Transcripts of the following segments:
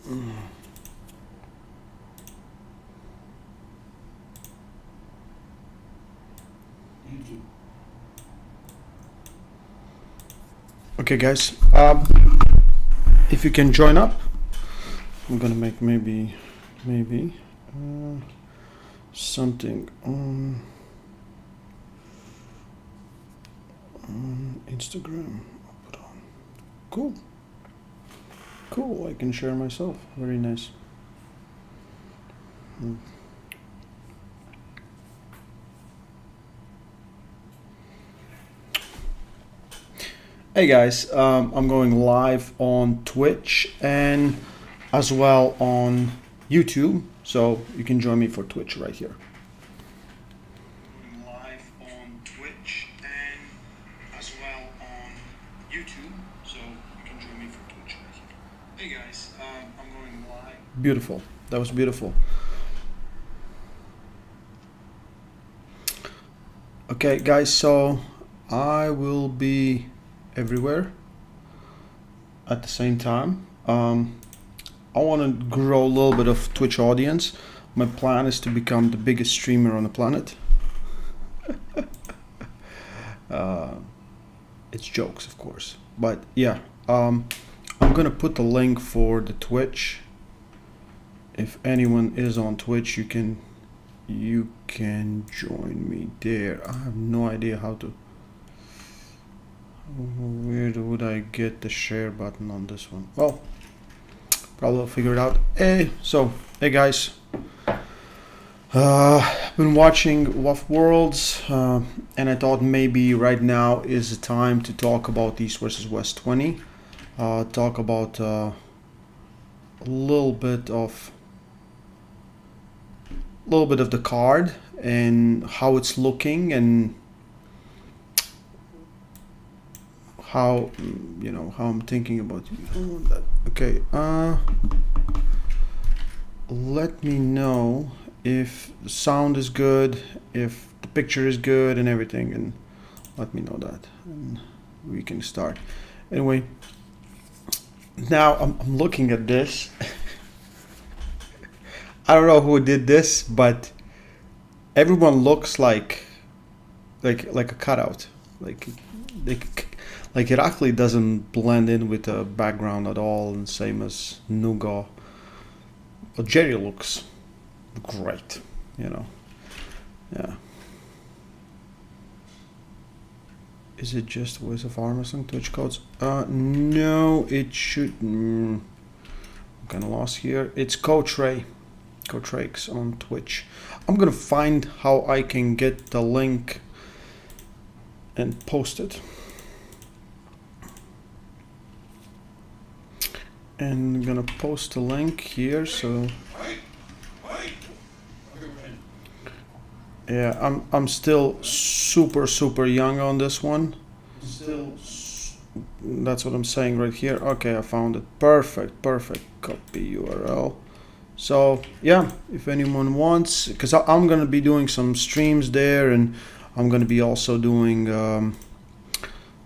Okay, guys. If you can join up, I'm gonna make maybe something on Instagram. I'll put on. Cool. I can share myself. Very nice. Hey guys, I'm going live on Twitch and as well on YouTube, so you can join me for Twitch right here. Going live on Twitch and as well on YouTube, so you can join me for Twitch right here. Hey guys, I'm going live. Beautiful. That was beautiful. Okay, guys, so I will be everywhere at the same time. I want to grow a little bit of Twitch audience. My plan is to become the biggest streamer on the planet. It's jokes, of course, but yeah, I'm gonna put the link for the Twitch. If anyone is on Twitch, you can join me there. I have no idea how to. Where would I get the share button on this one? Well, probably I'll figure it out. Hey guys, I've been watching WoW Worlds, and I thought maybe right now is the time to talk about East versus West 20. Talk about a little bit of the card and how it's looking and how I'm thinking about that. Okay, let me know if the sound is good, if the picture is good and everything, and let me know that and we can start. Anyway, now I'm looking at this. I don't know who did this, but everyone looks like a cutout. Like it actually doesn't blend in with the background at all, and same as Nuga. But Jerry looks great, Yeah. Is it just Voice of Armwrestling Twitch codes? No, it should. I'm kind of lost here. It's Coach Rakes on Twitch. I'm gonna find how I can get the link and post it. And I'm gonna post a link here, so yeah, I'm still super young on this one. That's what I'm saying right here. Okay, I found it. Perfect. Copy URL. So yeah, if anyone wants, because I'm gonna be doing some streams there, and I'm gonna be also doing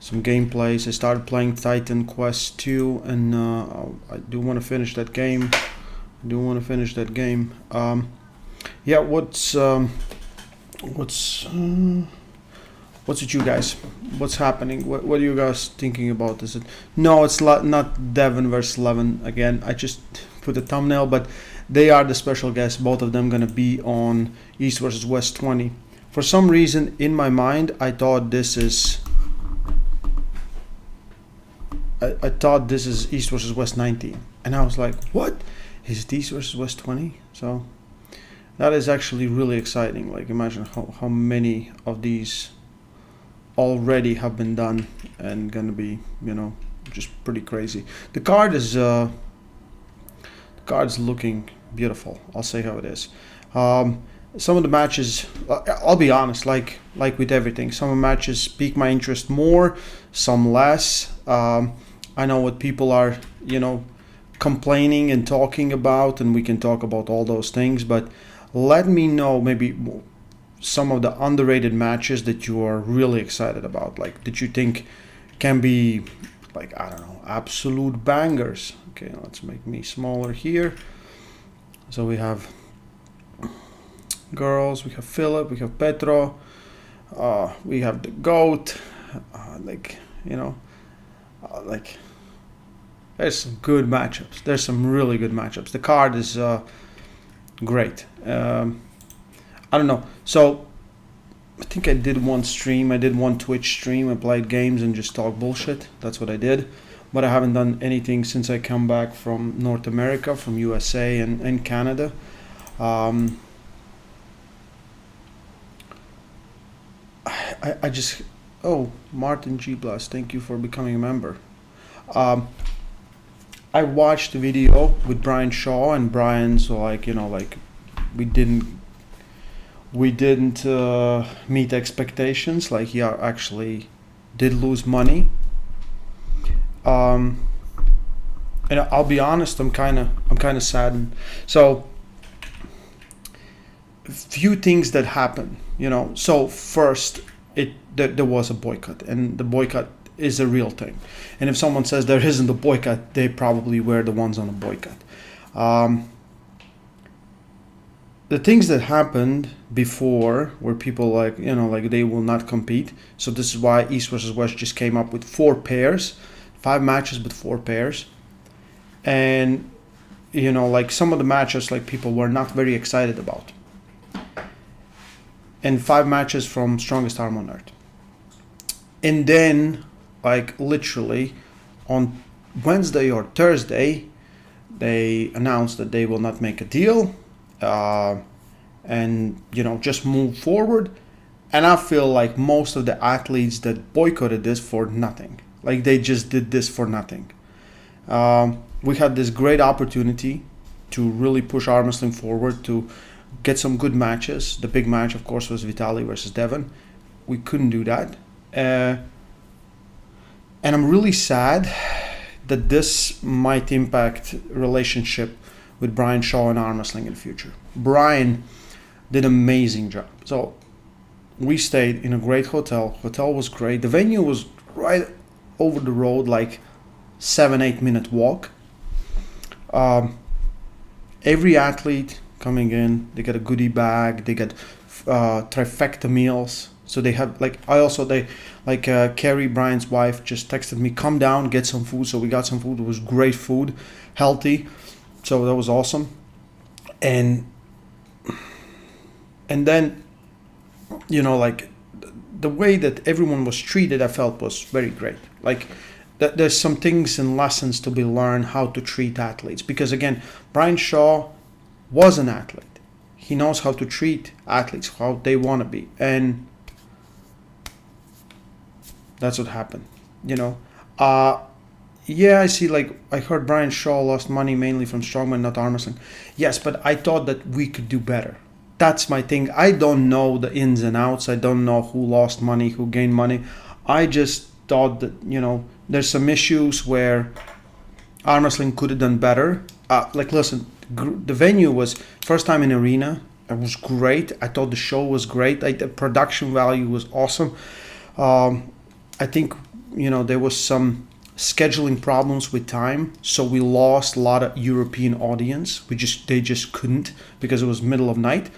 some gameplays. I started playing Titan Quest 2, and I do want to finish that game. Yeah, what's with you guys? What's happening? What are you guys thinking about? Is it? No, it's not Devon versus Leavon again. I just put the thumbnail, but they are the special guests. Both of them gonna be on East versus West 20. For some reason, in my mind, I thought this is East versus West 19, and I was like, what is it, East versus West 20? So that is actually really exciting. Like, imagine how many of these already have been done and gonna be, just pretty crazy. The card's looking beautiful. I'll say how it is. Some of the matches, I'll be honest, like with everything, some matches pique my interest more, some less. I know what people are, complaining and talking about, and we can talk about all those things, but let me know maybe some of the underrated matches that you are really excited about, like that you think can be, like, I don't know, absolute bangers Okay, let's make me smaller here. So we have girls, we have Philip, we have Petro, we have the GOAT, like, you know, like, there's some good matchups. There's some really good matchups. The card is great. I don't know. So I think I did one stream. I did one Twitch stream. I played games and just talked bullshit. That's what I did. But I haven't done anything since I come back from North America, from USA and Canada. I just... Oh, Martin G. Blast, thank you for becoming a member. I watched the video with Brian Shaw, and Brian's like, you know, like, we didn't meet expectations. Like, he actually did lose money. And I'll be honest, I'm kind of saddened. So, few things that happen, you know. So first, there was a boycott, and the boycott is a real thing. And if someone says there isn't a boycott, they probably were the ones on a boycott. The things that happened before were people like, you know, like they will not compete. So this is why East versus West just came up with 4 pairs, 5 matches but 4 pairs. And, you know, like some of the matches like people were not very excited about. And 5 matches from Strongest Arm on Earth. And then, like literally on Wednesday or Thursday, they announced that they will not make a deal, and, you know, just move forward. And I feel like most of the athletes that boycotted this for nothing, like they just did this for nothing. We had this great opportunity to really push arm wrestling forward, to get some good matches. The big match, of course, was Vitaly versus Devon. We couldn't do that. And I'm really sad that this might impact relationship with Brian Shaw and arm wrestling in the future. Brian did an amazing job. So we stayed in a great hotel. Hotel was great. The venue was right over the road, like 7-8 minute walk. Every athlete coming in, they get a goodie bag. They get trifecta meals. So they have Carrie, Brian's wife, just texted me, come down, get some food. So we got some food. It was great food, healthy. So that was awesome. And then, you know, like the way that everyone was treated, I felt was very great. Like there's some things and lessons to be learned how to treat athletes. Because again, Brian Shaw was an athlete. He knows how to treat athletes, how they want to be. And that's what happened, you know. Yeah, I see, like, I heard Brian Shaw lost money mainly from strongman, not arm wrestling. Yes, but I thought that we could do better. That's my thing. I don't know the ins and outs. I don't know who lost money, who gained money. I just thought that, you know, there's some issues where arm wrestling could have done better. Like, listen, the venue was first time in arena. It was great. I thought the show was great. Like, the production value was awesome. I think, you know, there was some scheduling problems with time, so we lost a lot of European audience. They just couldn't, because it was middle of night.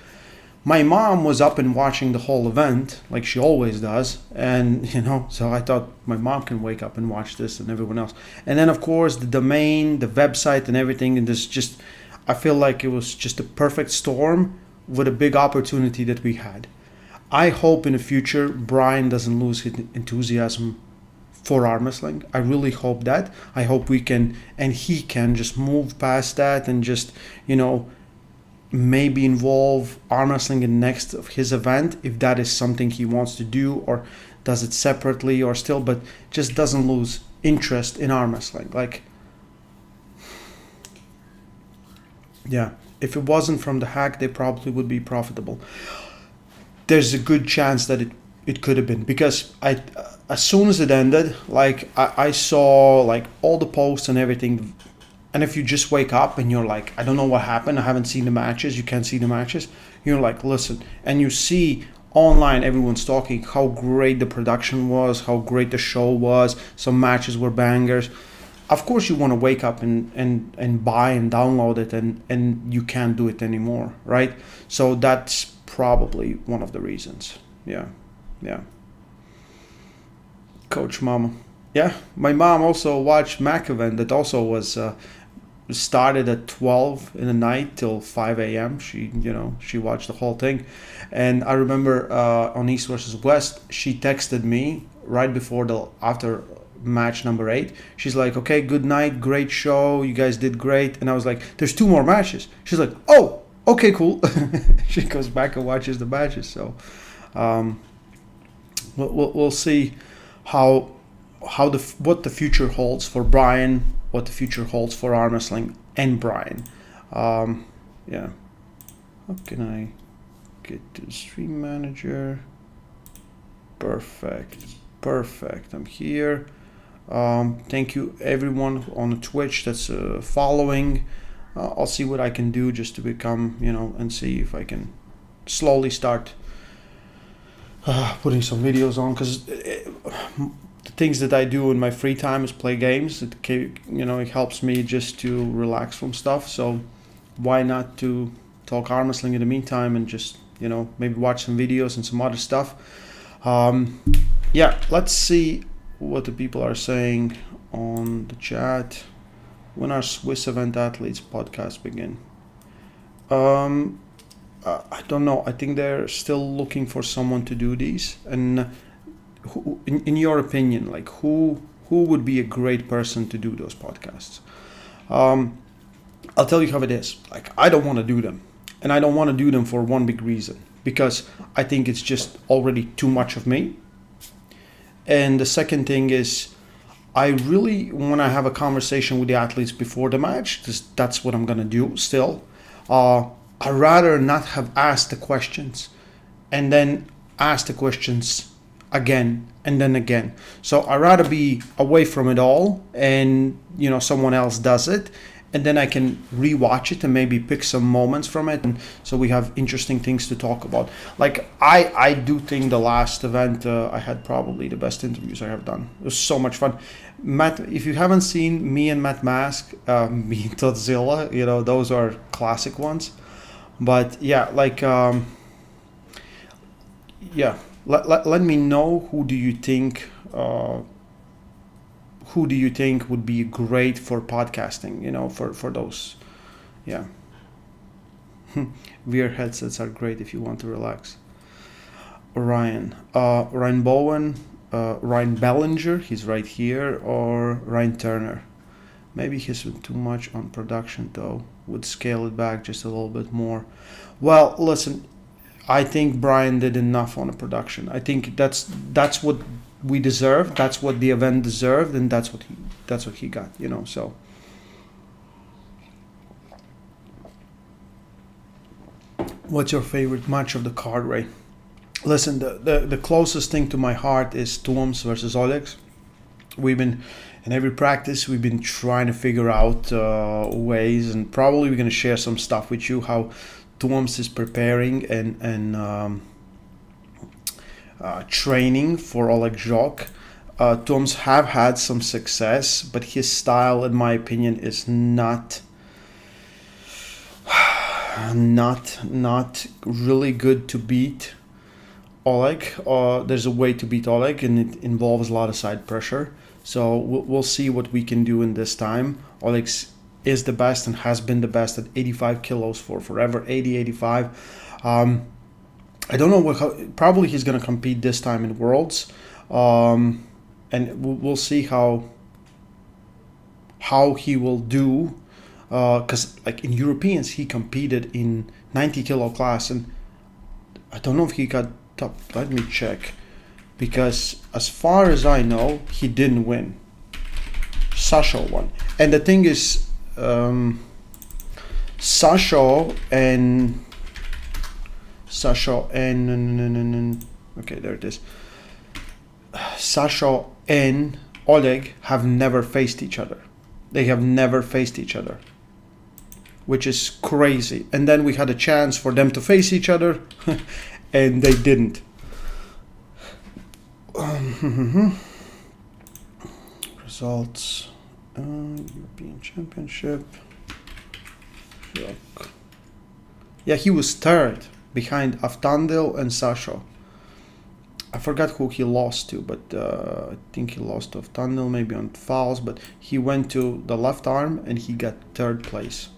My mom was up and watching the whole event, like she always does, and, you know, so I thought my mom can wake up and watch this, and everyone else. And then, of course, the domain, the website, and everything, and this just, I feel like it was just a perfect storm with a big opportunity that we had. I hope in the future Brian doesn't lose his enthusiasm for arm wrestling. I really hope that. I hope we can, and he can, just move past that and just, you know, maybe involve arm wrestling in next of his event, if that is something he wants to do, or does it separately, or still, but just doesn't lose interest in arm wrestling. Like, yeah, if it wasn't from the hack, they probably would be profitable. There's a good chance that it could have been, because as soon as it ended, like I saw like all the posts and everything, and if you just wake up and you're like, I don't know what happened, I haven't seen the matches, you can't see the matches, you're like, listen, and you see online everyone's talking how great the production was, how great the show was, some matches were bangers. of course you want to wake up and buy and download it, and you can't do it anymore, right? So that's probably one of the reasons. Yeah. Coach Mama. Yeah, my mom also watched Mac event that also was started at 12 in the night till 5 a.m. She watched the whole thing. And I remember on East versus West, she texted me right before after match number 8. She's like, okay, good night, great show, you guys did great. And I was like, there's 2 more matches. She's like, oh, okay, cool. She goes back and watches the matches. So we'll see what the future holds for Brian, what the future holds for arm wrestling and Brian. Yeah. How can I get to the stream manager? Perfect. I'm here. Thank you everyone on Twitch that's following. I'll see what I can do just to become, and see if I can slowly start putting some videos on, because the things that I do in my free time is play games. It helps me just to relax from stuff. So why not to talk arm wrestling in the meantime and just, maybe watch some videos and some other stuff. Yeah, let's see what the people are saying on the chat. When our Swiss event athletes podcast begin? I don't know. I think they're still looking for someone to do these. And who, in your opinion, like who would be a great person to do those podcasts? I'll tell you how it is. Like, I don't want to do them, and I don't want to do them for one big reason, because I think it's just already too much of me. And the second thing is, I really want to have a conversation with the athletes before the match, because that's what I'm gonna do still. I'd rather not have asked the questions and then ask the questions again and then again. So I'd rather be away from it all and someone else does it, and then I can rewatch it and maybe pick some moments from it, and so we have interesting things to talk about. Like I do think the last event I had probably the best interviews I have done. It was so much fun. Matt, if you haven't seen me and Matt Mask, me and Todzilla, those are classic ones. But yeah, like let me know who do you think would be great for podcasting, for those. Yeah. VR headsets are great if you want to relax. Ryan Bowen, Ryan Bellinger, he's right here, or Ryan Turner. Maybe he's too much on production though. Would scale it back just a little bit more. Well, listen, I think Brian did enough on the production. I think that's what we deserve. That's what the event deserved, and that's what he got. So. What's your favorite match of the card, Ray? Listen, the closest thing to my heart is Tuoms versus Oleg. We've been in every practice. We've been trying to figure out ways, and probably we're gonna share some stuff with you how Tuoms is preparing and training for Oleg Jok. Tuoms have had some success, but his style, in my opinion, is not really good to beat Oleg. There's a way to beat Oleg, and it involves a lot of side pressure. So we'll see what we can do in this time. Oleg is the best and has been the best at 85 kilos for forever, 80, 85. I don't know probably he's going to compete this time in Worlds. And we'll see how he will do. Because like in Europeans, he competed in 90 kilo class, and I don't know if he got top. Let me check. Because as far as I know, he didn't win. Sasha won. And the thing is, Sasha and okay, there it is. Sasha and Oleg have never faced each other. They have never faced each other, which is crazy. And then we had a chance for them to face each other, and they didn't. Results. European Championship. Shock. Yeah, he was third behind Aftandil and Sasho. I forgot who he lost to, but I think he lost to Aftandil, maybe on fouls, but he went to the left arm and he got third place.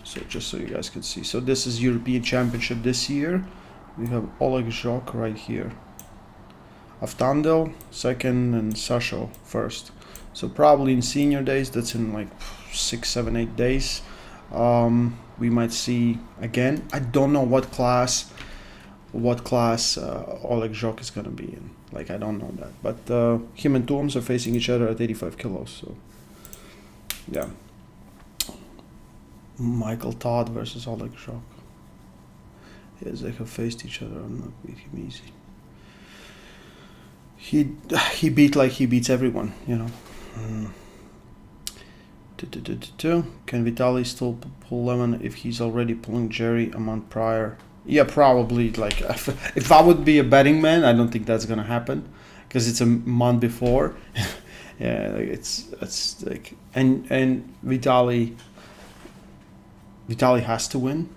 So just so you guys can see. So this is European Championship this year. We have Oleg Zhok right here. Aftandil second and Sasho first. So probably in senior days, that's in like 6, 7, 8 days. We might see again. I don't know what class Oleg Zhok is gonna be in. Like, I don't know that. But him and Tooms are facing each other at 85 kilos. So yeah. Michael Todd versus Oleg Zhok. Yes, they have faced each other. I'm not beat him easy. He beat like he beats everyone, you know. Can Vitaly still pull Leavon if he's already pulling Jerry a month prior? Yeah, probably. Like, if I would be a betting man, I don't think that's gonna happen because it's a month before. Yeah, like it's like and Vitaly has to win.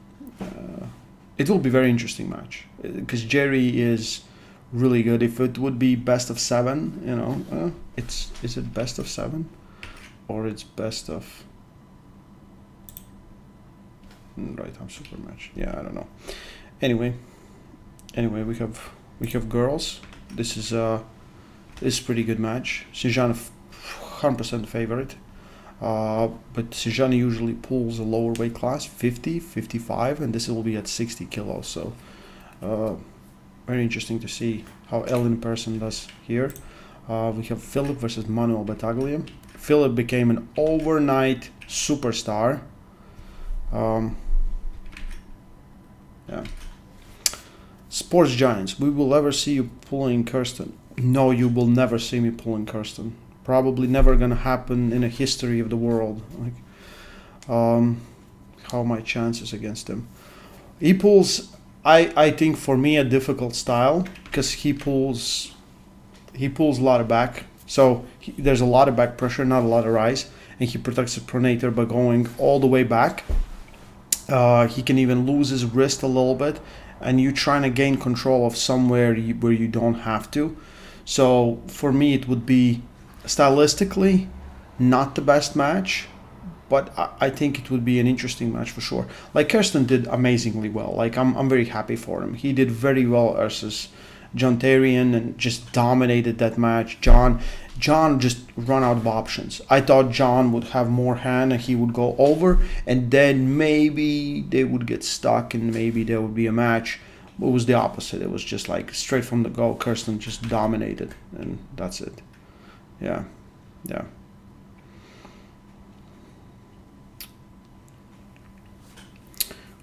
It will be a very interesting match because Jerry is really good. If it would be best of 7, you know, is it best of 7 or it's best of right arm super match? Yeah, I don't know. Anyway, we have girls. This is a pretty good match. Sinjana 100% favorite. But Sinjana usually pulls a lower weight class, 50, 55, and this will be at 60 kilos. So very interesting to see how Ellen person does here. We have Philip versus Manuel Battaglia. Philip became an overnight superstar. Yeah. Sports Giants. We will ever see you pulling Kirsten. No, you will never see me pulling Kirsten. Probably never gonna happen in the history of the world. Like, how are my chances against him? He pulls, I think for me, a difficult style because he pulls a lot of back. So there's a lot of back pressure, not a lot of rise, and he protects the pronator by going all the way back. He can even lose his wrist a little bit, and you're trying to gain control of somewhere where you don't have to. So for me, it would be stylistically not the best match, but I think it would be an interesting match for sure. Like, Kirsten did amazingly well. Like, I'm very happy for him. He did very well versus John Tarian and just dominated that match. John just run out of options. I thought John would have more hand and he would go over, and then maybe they would get stuck and maybe there would be a match. It was the opposite. It was just like straight from the go. Kirsten just dominated, and that's it. Yeah.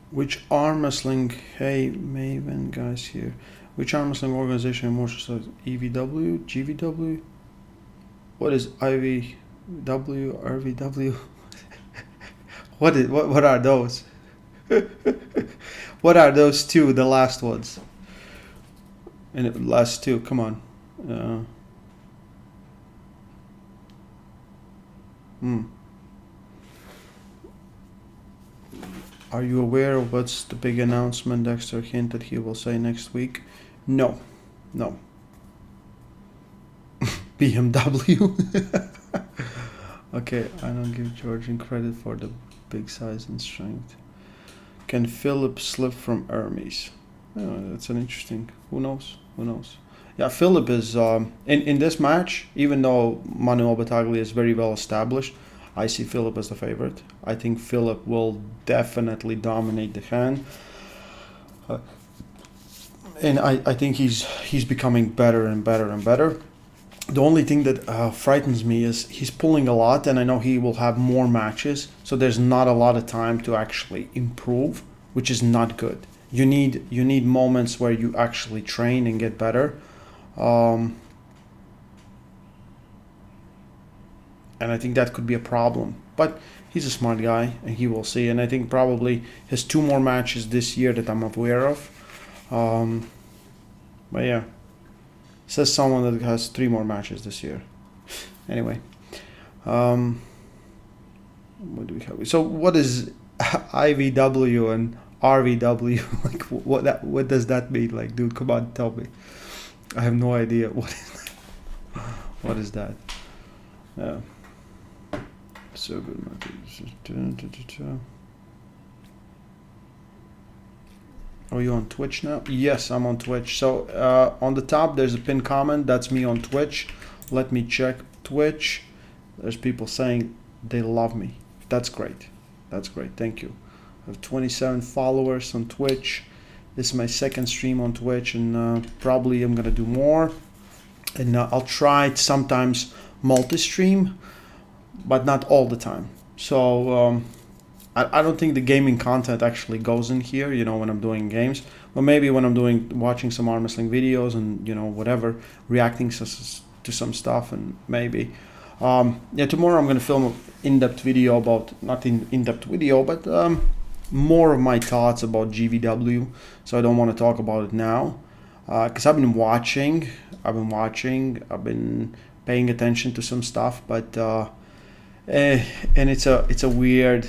Which arm wrestling? Hey, Maven guys here. Which arm wrestling organization more so? EVW, GVW? What is IVW, RVW? What are those? What are those two? The last ones. And the last two. Come on. Are you aware of what's the big announcement Dexter hinted he will say next week? No. BMW. Okay, I don't give Georgian credit for the big size and strength. Can Philip slip from Hermes? Oh, that's an interesting. Who knows? Yeah, Philip is in this match. Even though Manuel Battaglia is very well established, I see Philip as the favorite. I think Philip will definitely dominate the hand, and I think he's becoming better and better. The only thing that frightens me is he's pulling a lot, and I know he will have more matches, so there's not a lot of time to actually improve, which is not good. You need moments where you actually train and get better. And I think that could be a problem. But he's a smart guy, and he will see. And I think probably has 2 more matches this year that I'm aware of. But yeah, says someone that has 3 more matches this year. Anyway, what do we have? So what is IVW and RVW? Like, what does that mean? Like, dude, come on, tell me. I have no idea. What is that? Yeah. So good. Are you on Twitch now? Yes, I'm on Twitch. So on the top, there's a pinned comment. That's me on Twitch. Let me check Twitch. There's people saying they love me. That's great. That's great. Thank you. I have 27 followers on Twitch. This is my 2nd stream on Twitch, and probably I'm gonna do more. And I'll try sometimes multi-stream, but not all the time. So I don't think the gaming content actually goes in here, you know, when I'm doing games. But maybe when I'm watching some arm wrestling videos and, you know, whatever, reacting to some stuff, and maybe. Yeah, tomorrow I'm going to film an in-depth video about, not in-depth video, but more of my thoughts about GVW. So I don't want to talk about it now. Because I've been watching, I've been paying attention to some stuff, but and it's a weird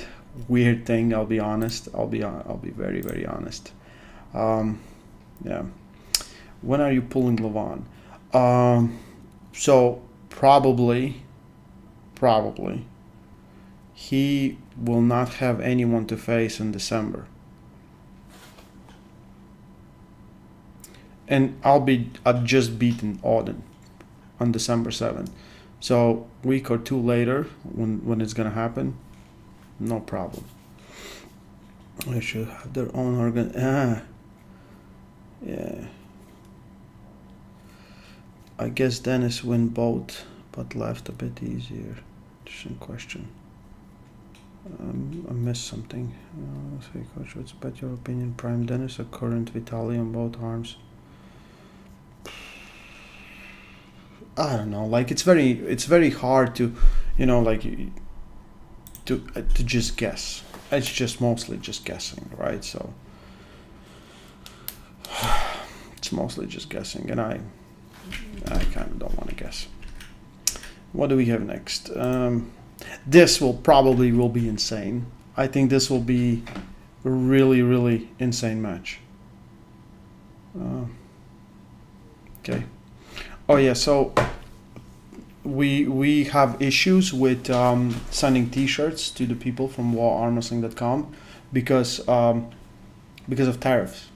thing. I'll be honest. I'll be very, very honest. Yeah. When are you pulling Leavon? So probably he will not have anyone to face in December. And I've just beaten Auden on December 7th. So week or 2 later, when it's gonna happen, no problem. They should have their own organ. Yeah. I guess Dennis win both, but left a bit easier. Interesting question. I missed something. Say, Coach, what's about your opinion? Prime Dennis or current Vitali on both arms? I don't know. Like, it's very hard to, you know, like to just guess. It's just mostly just guessing, right? So it's mostly just guessing, and I kind of don't want to guess. What do we have next? This will be insane. I think this will be a really, really insane match. Okay. Oh yeah, so we have issues with sending T-shirts to the people from armwrestling.com because of tariffs.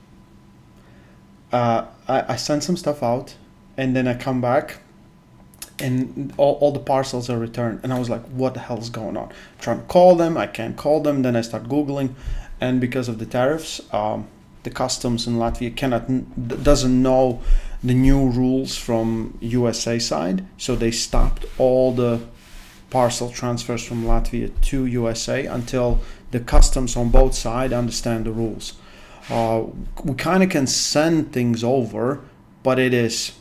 I sent some stuff out, and then I come back, and all the parcels are returned, and I was like, what the hell is going on? I'm trying to call them, I can't call them. Then I start Googling, and because of the tariffs, the customs in Latvia doesn't know the new rules from USA side, so they stopped all the parcel transfers from Latvia to USA until the customs on both sides understand the rules. We kind of can send things over, but it is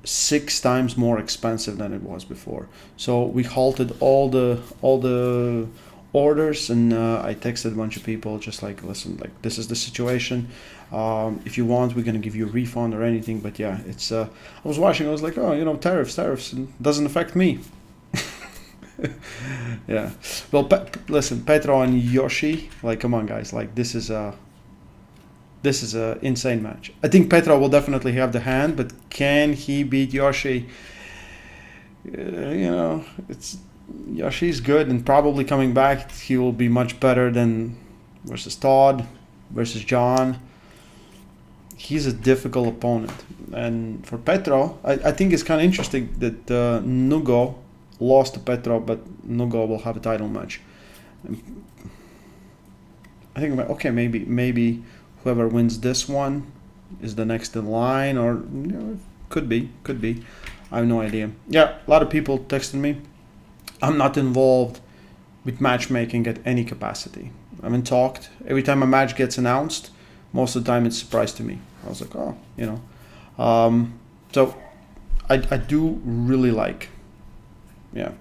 6 times more expensive than it was before. So we halted all the orders, and I texted a bunch of people just like, listen, like, this is the situation. If you want, we're gonna give you a refund or anything. But yeah, it's I was watching, I was like, oh, you know, tariffs, it doesn't affect me. Yeah. Well, listen, Petro and Yoshi, like, come on, guys, like, this is a insane match. I think Petro will definitely have the hand, but can he beat Yoshi? You know, Yoshi's good, and probably coming back, he will be much better than versus Todd, versus John. He's a difficult opponent. And for Petro, I think it's kind of interesting that Nugo lost to Petro, but Nugo will have a title match. I think, okay, maybe whoever wins this one is the next in line, or, you know, could be. I have no idea. Yeah, a lot of people texted me. I'm not involved with matchmaking at any capacity. I haven't talked. Every time a match gets announced, most of the time it's a surprise to me. I was like, oh, you know. So I do really like, yeah.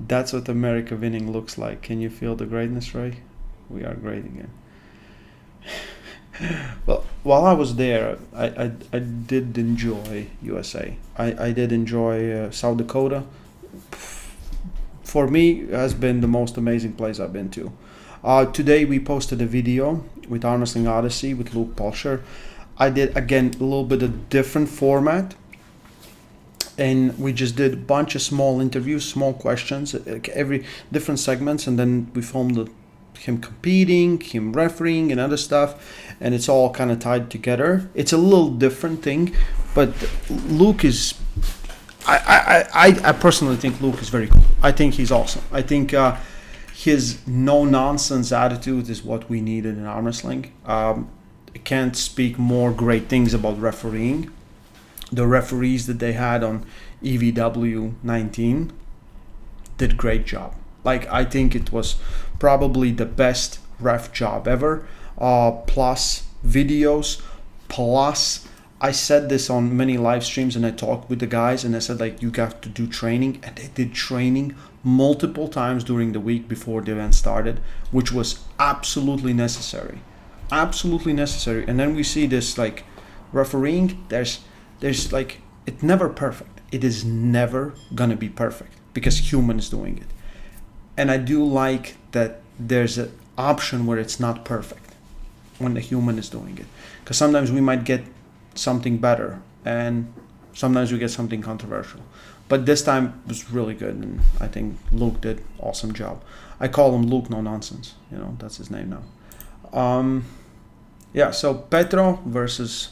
That's what America winning looks like. Can you feel the greatness, Ray? We are great again. Well, while I was there, I did enjoy USA. I did enjoy South Dakota. For me, it has been the most amazing place I've been to. Today we posted a video with Armwrestling Odyssey with Luke Polsher. I did, again, a little bit of different format. And we just did a bunch of small interviews, small questions, like every different segments. And then we filmed him competing, him refereeing and other stuff. And it's all kind of tied together. It's a little different thing. But Luke is... I personally think Luke is very cool. I think he's awesome. I think his no-nonsense attitude is what we needed in arm wrestling. I can't speak more great things about refereeing. The referees that they had on EVW 19 did a great job. Like, I think it was probably the best ref job ever. Plus videos, plus... I said this on many live streams, and I talked with the guys, and I said, like, you got to do training, and they did training multiple times during the week before the event started, which was absolutely necessary. Absolutely necessary. And then we see this, like, refereeing. There's like, it's never perfect. It is never gonna be perfect because human is doing it. And I do like that there's an option where it's not perfect when the human is doing it, because sometimes we might get something better and sometimes we get something controversial, but this time it was really good, and I think Luke did an awesome job. I call him Luke No Nonsense, you know, that's his name now. Yeah, so Petro versus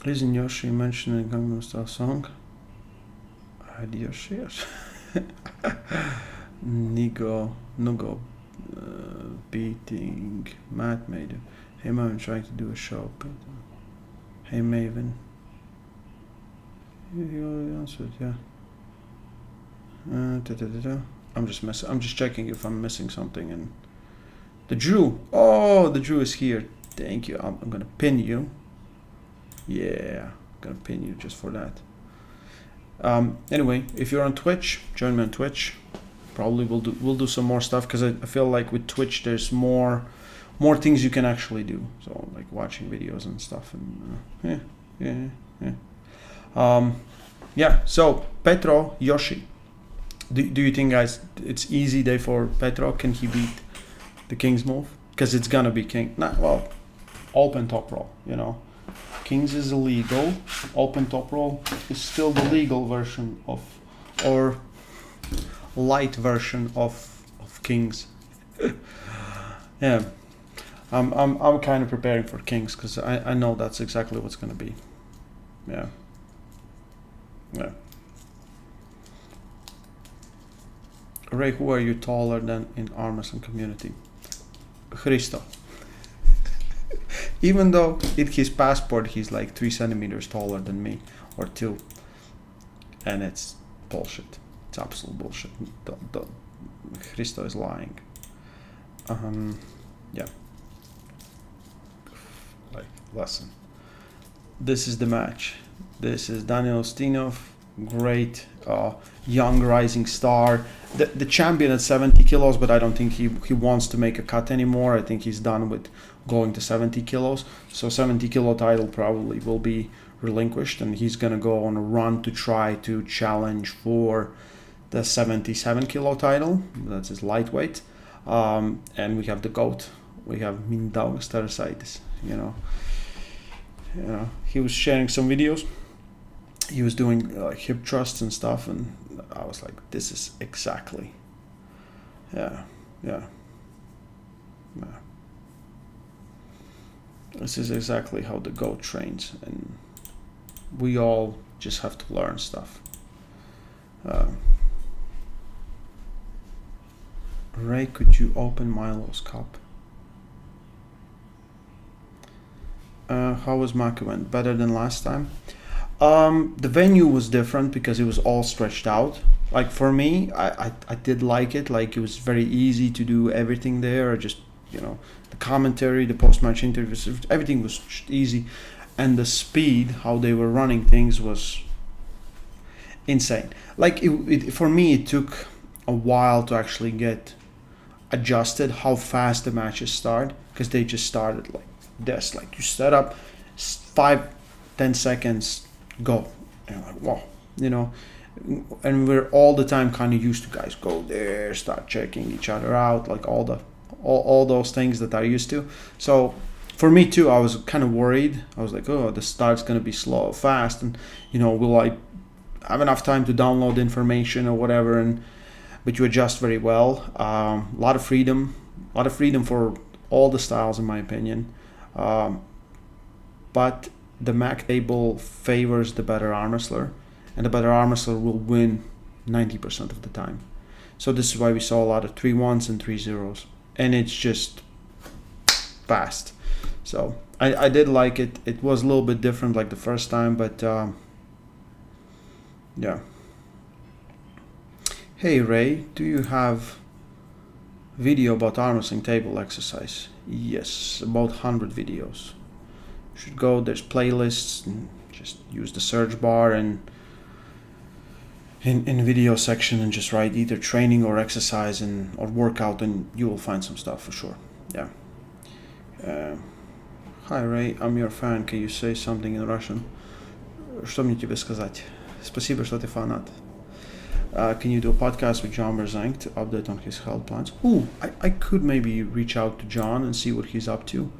Isn't Yoshi mentioned in Gangnam Style song? Yoshi, yes. Nugo beating Matt made it. Hey Maven, trying to do a show. Hey Maven. You already answered, yeah. I'm just checking if I'm missing something. And the Drew. Oh, the Drew is here. Thank you. I'm gonna pin you. Yeah, I'm gonna pin you just for that. Anyway, if you're on Twitch, join me on Twitch. Probably we'll do some more stuff, because I feel like with Twitch there's more things you can actually do. So, like watching videos and stuff, and yeah. So Petro Yoshi. Do you think, guys, it's easy day for Petro? Can he beat the King's move? Because it's gonna be King. Well, open top roll. You know, King's is illegal. Open top roll is still the legal version of, or light version of Kings. Yeah, I'm kind of preparing for Kings, because I know that's exactly what's gonna be. Yeah. Ray, who are you taller than in arm wrestling community? Christo. Even though in his passport he's like 3 centimeters taller than me, or 2, and it's bullshit. It's absolute bullshit. Christo is lying. Yeah. Like, lesson. This is the match. This is Daniel Ustinov, great young rising star. The champion at 70 kilos, but I don't think he wants to make a cut anymore. I think he's done with going to 70 kilos. So 70 kilo title probably will be relinquished, and he's gonna go on a run to try to challenge for the 77 kilo title. That's his lightweight. And we have the GOAT. We have Mindaugas Tarasaitis. You know, he was sharing some videos. He was doing hip thrusts and stuff, and I was like, this is exactly, yeah. This is exactly how the GOAT trains, and we all just have to learn stuff. Ray, could you open Milo's cup? How was Maka event? Better than last time? The venue was different because it was all stretched out. Like, for me, I did like it. Like, it was very easy to do everything there. Just, the commentary, the post-match interviews, everything was easy. and the speed how they were running things was insane. Like for me, it took a while to actually get adjusted how fast the matches start, because they just started like this. Like you set up 5-10 seconds, go, and you're like, wow, you know. And we're all the time kind of used to guys go there, start checking each other out, like all those things that I used to. So for me too, I was kind of worried. I was like, oh, the start's gonna be slow, fast, and you know, will I have enough time to download information or whatever? But you adjust very well. A lot of freedom for all the styles, in my opinion. But the Mac table favors the better arm wrestler, and the better arm wrestler will win 90% of the time. So this is why we saw a lot of 3-1s and 3-0s, and it's just fast. So I did like it. It was a little bit different like the first time, but yeah. Hey Ray, do you have video about arm wrestling table exercise? Yes, about 100 videos. You should go, there's playlists, and just use the search bar and in video section and just write either training or exercise or workout, and you will find some stuff for sure. Yeah. Hi Ray, I'm your fan. Can you say something in Russian? Что мне тебе сказать? Спасибо, что ты фанат. Can you do a podcast with John Berzank to update on his health plans? Ooh, I could maybe reach out to John and see what he's up to.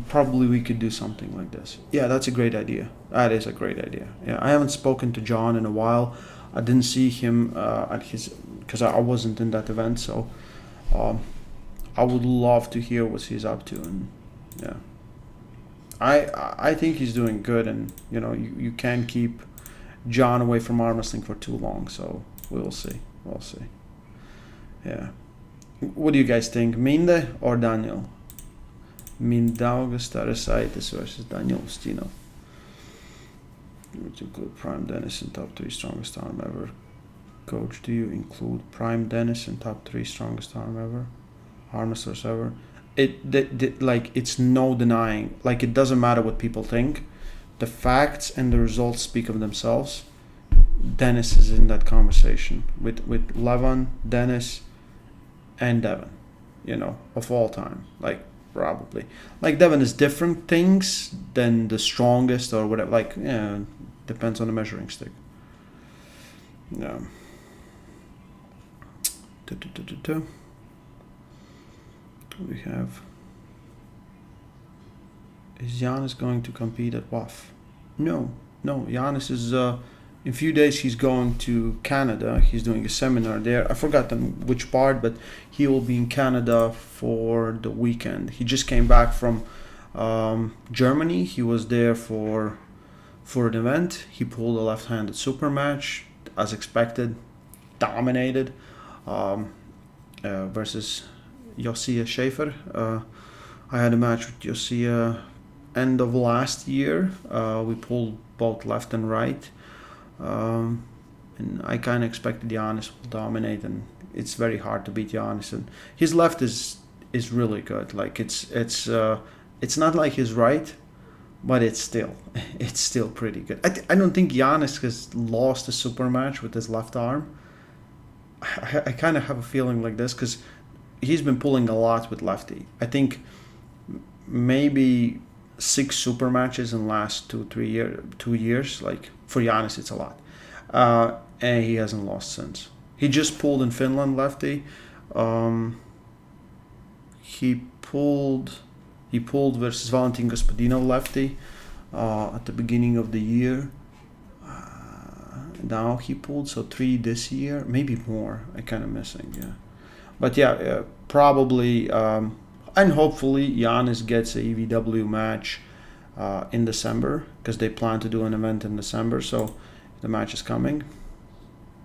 Probably we could do something like this. Yeah, that's a great idea. That is a great idea. Yeah, I haven't spoken to John in a while. I didn't see him at his, because I wasn't in that event. So I would love to hear what he's up to, and yeah, I think he's doing good, and you know, you can't keep John away from arm wrestling for too long. So we'll see. Yeah. What do you guys think, Minde or Daniel? Mindaugas Tarasaitis versus Daniel Ustino. To include Prime Dennis in top 3 strongest arm ever. Coach, do you include Prime Dennis in top 3 strongest arm ever? Arm wrestlers ever? Like, it's no denying. Like, it doesn't matter what people think. The facts and the results speak of themselves. Dennis is in that conversation with Leavon, Dennis, and Devon. You know, of all time. Like, probably. Like, Devon is different things than the strongest or whatever. Like, yeah, depends on the measuring stick. Yeah. We have. Is Giannis going to compete at WAF? No. Giannis is. In a few days he's going to Canada. He's doing a seminar there. I forgot which part, but he will be in Canada for the weekend. He just came back from Germany. He was there for an event. He pulled a left-handed super match, as expected, dominated, versus Josiah Schaefer. I had a match with Josiah end of last year. We pulled both left and right. And I kind of expected Giannis will dominate, and it's very hard to beat Giannis. And his left is really good. Like it's not like his right, but it's still pretty good. I don't think Giannis has lost a super match with his left arm. I kind of have a feeling like this because he's been pulling a lot with lefty. I think maybe 6 super matches in the last 2 years. Like, for Giannis, it's a lot. And he hasn't lost since. He just pulled in Finland lefty. He pulled versus Valentin Gospodinov lefty at the beginning of the year. Now he pulled, so 3 this year, maybe more. I kind of missing, yeah. But yeah, probably, and hopefully Giannis gets a EVW match in December, because they plan to do an event in December, so the match is coming.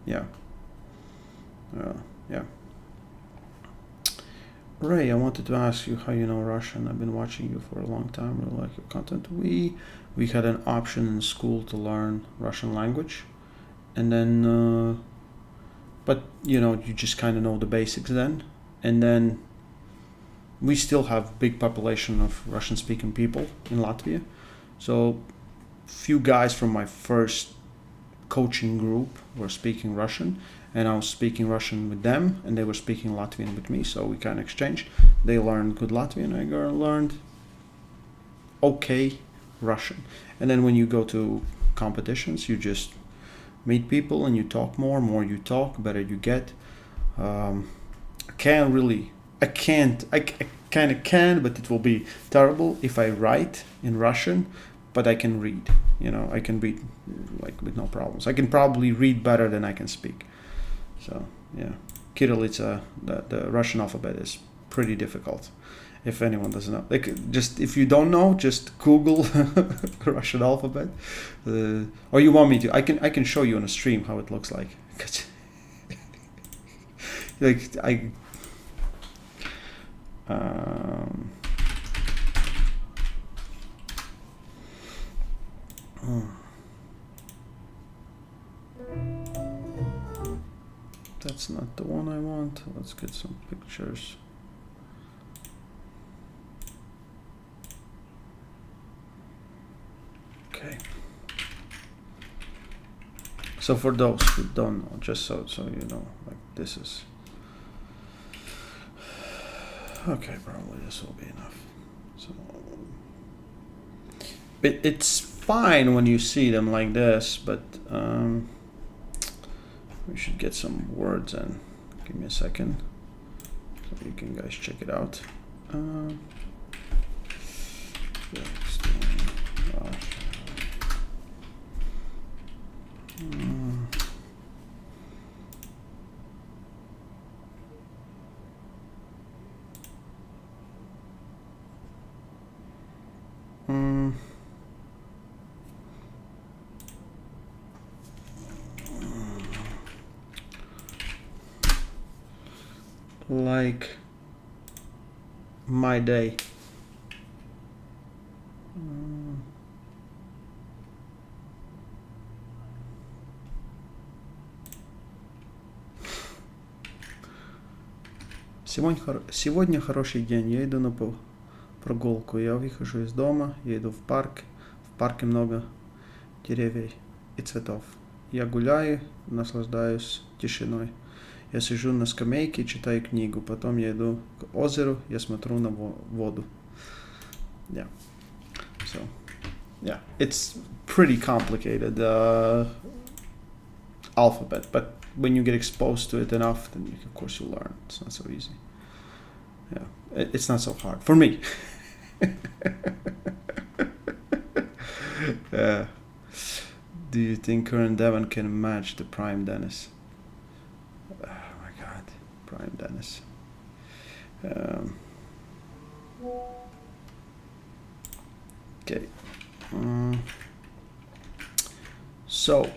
Yeah. Yeah. Ray, I wanted to ask you how you know Russian. I've been watching you for a long time. Really like your content. We had an option in school to learn Russian language, and then, but you know, you just kind of know the basics then, and then we still have big population of Russian-speaking people in Latvia, So few guys from my first coaching group were speaking Russian, and I was speaking Russian with them, and they were speaking Latvian with me, so we kind of exchanged. They learned good Latvian, I learned okay Russian. And then when you go to competitions, you just meet people and you talk more you talk, better you get. I kind of can, but it will be terrible if I write in Russian, but I can read. I can read like with no problems. I can probably read better than I can speak. So yeah, Kirillitsa, the Russian alphabet is pretty difficult. If anyone doesn't know, just if you don't know, just Google Russian alphabet, or you want me to? I can show you on a stream how it looks like. That's not the one I want. Let's get some pictures. Okay. So for those who don't know, just so you know, like this is okay. Probably this will be enough. So it's fine when you see them like this, but we should get some words in. Give me a second, so you can guys check it out. Like my day. Сегодня хороший день. Я иду на прогулку. Я выхожу из дома, я иду в парк. В парке много деревьев и цветов. Я гуляю, наслаждаюсь тишиной. Я сижу на скамейке и читаю книгу. Потом я иду к озеру, я смотрю на воду. Yeah. So, yeah, it's pretty complicated alphabet, but when you get exposed to it enough, then of course you learn. It's not so easy. Yeah, it's not so hard for me. Do you think current Devon can match the prime Dennis? Oh my God, prime Dennis. Okay. So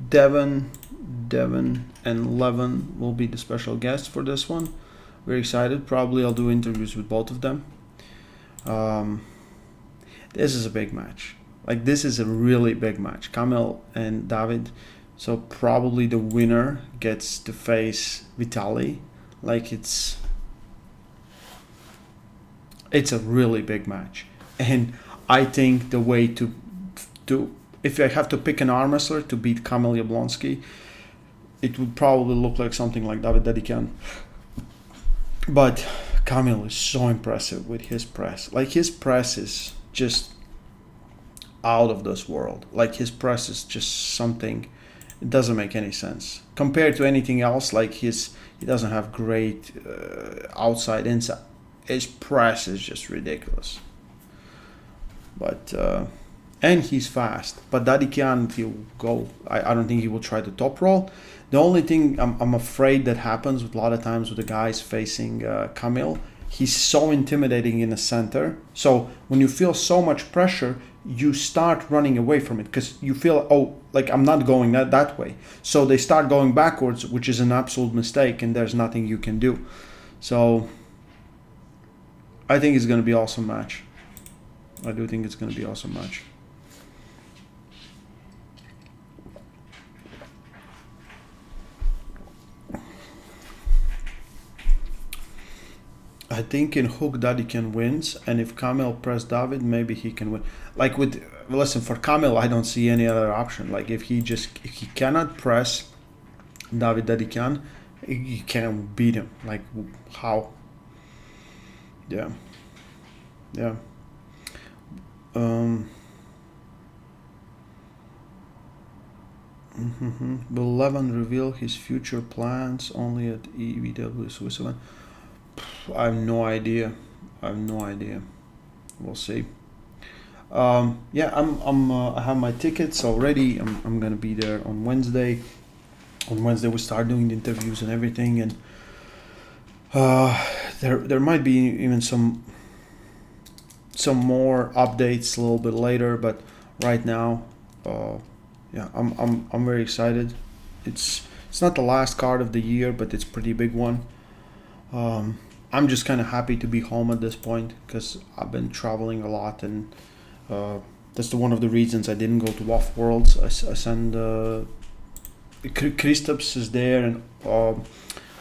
Devon and Leavon will be the special guests for this one. Very excited. Probably I'll do interviews with both of them. This is a big match. Like, this is a really big match. Kamil and David. So probably the winner gets to face Vitaly. Like, it's a really big match. And I think the way to if I have to pick an arm wrestler to beat Kamil Jablonski, it would probably look like something like David Dedican. But Kamil is so impressive with his press. Like, his press is just out of this world. Like, his press is just something, it doesn't make any sense compared to anything else. Like, he doesn't have great outside inside. His press is just ridiculous. But and he's fast. But Dedican, he'll go. I don't think he will try the top roll. The only thing I'm afraid that happens with a lot of times with the guys facing Kamil, he's so intimidating in the center. So when you feel so much pressure, you start running away from it because you feel, oh, like, I'm not going that way. So they start going backwards, which is an absolute mistake, and there's nothing you can do. So I think it's going to be an awesome match. I do think it's going to be an awesome match. I think in Hook Daddy can wins, and if Kamil press David, maybe he can win. Like with listen, for Kamil, I don't see any other option. Like if he cannot press David Daddy can, he can't beat him. Like how? Yeah, yeah. Um. Will Leavon reveal his future plans only at EVW Switzerland? I have no idea. I have no idea. We'll see. Yeah, I have my tickets already. I'm gonna be there on Wednesday. On Wednesday we start doing the interviews and everything, and there might be even some more updates a little bit later. But right now, yeah, I'm very excited. It's not the last card of the year, but it's a pretty big one. I'm just kind of happy to be home at this point because I've been traveling a lot, and that's one of the reasons I didn't go to Off Worlds. I send Kristaps is there, and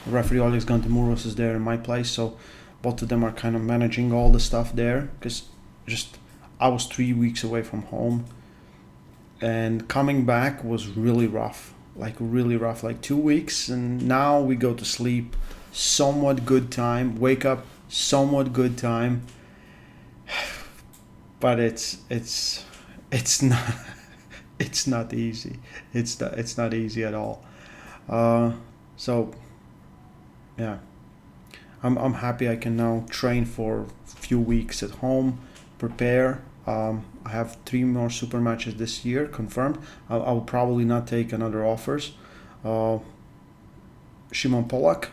referee Alex Gantemouros is there in my place, so both of them are kind of managing all the stuff there because just I was 3 weeks away from home, and coming back was really rough, like 2 weeks, and now we go to sleep somewhat good time, wake up somewhat good time, but it's not it's not easy. It's not easy at all. So yeah, I'm happy I can now train for a few weeks at home, prepare. I have 3 more super matches this year confirmed. I'll probably not take another offers. Shimon Polak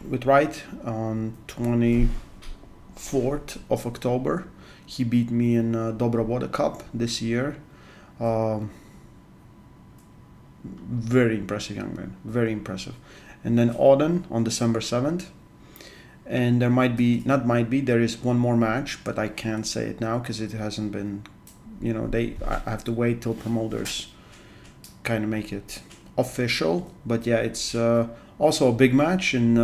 with Wright on 24th of October. He beat me in Dobra Voda Cup this year. Very impressive young man, very impressive. And then Auden on December 7th. And there there is one more match, but I can't say it now because it hasn't been, I have to wait till promoters kind of make it official. But yeah, it's also a big match and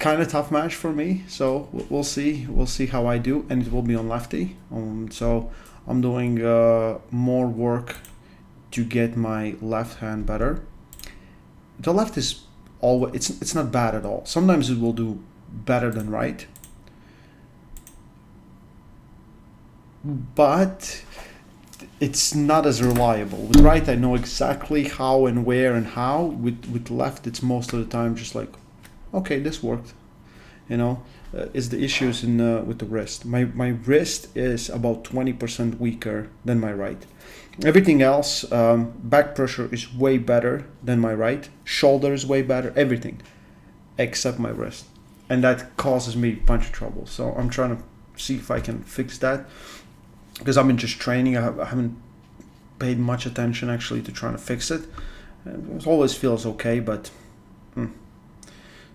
kind of tough match for me. So we'll see how I do, and it will be on lefty. So I'm doing more work to get my left hand better. The left is always it's not bad at all. Sometimes it will do better than right, but it's not as reliable. With right, I know exactly how and where and how. With left, it's most of the time just like, okay, this worked. Is the issues with the wrist. My wrist is about 20% weaker than my right. Everything else, back pressure is way better than my right. Shoulder is way better. Everything, except my wrist, and that causes me a bunch of trouble. So I'm trying to see if I can fix that because I've been just training. I haven't paid much attention actually to trying to fix it. It always feels okay, but.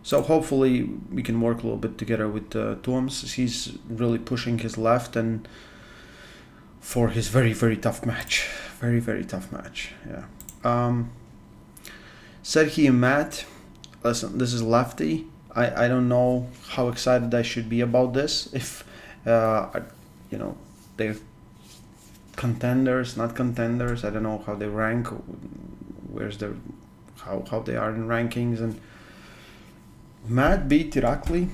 So hopefully we can work a little bit together with Toms. He's really pushing his left and for his very, very tough match. Very, very tough match. Yeah. Serhi and Matt, listen, this is lefty. I don't know how excited I should be about this. If, they're contenders, not contenders. I don't know how they rank. Where's their, how they are in rankings. And Matt beat Irakli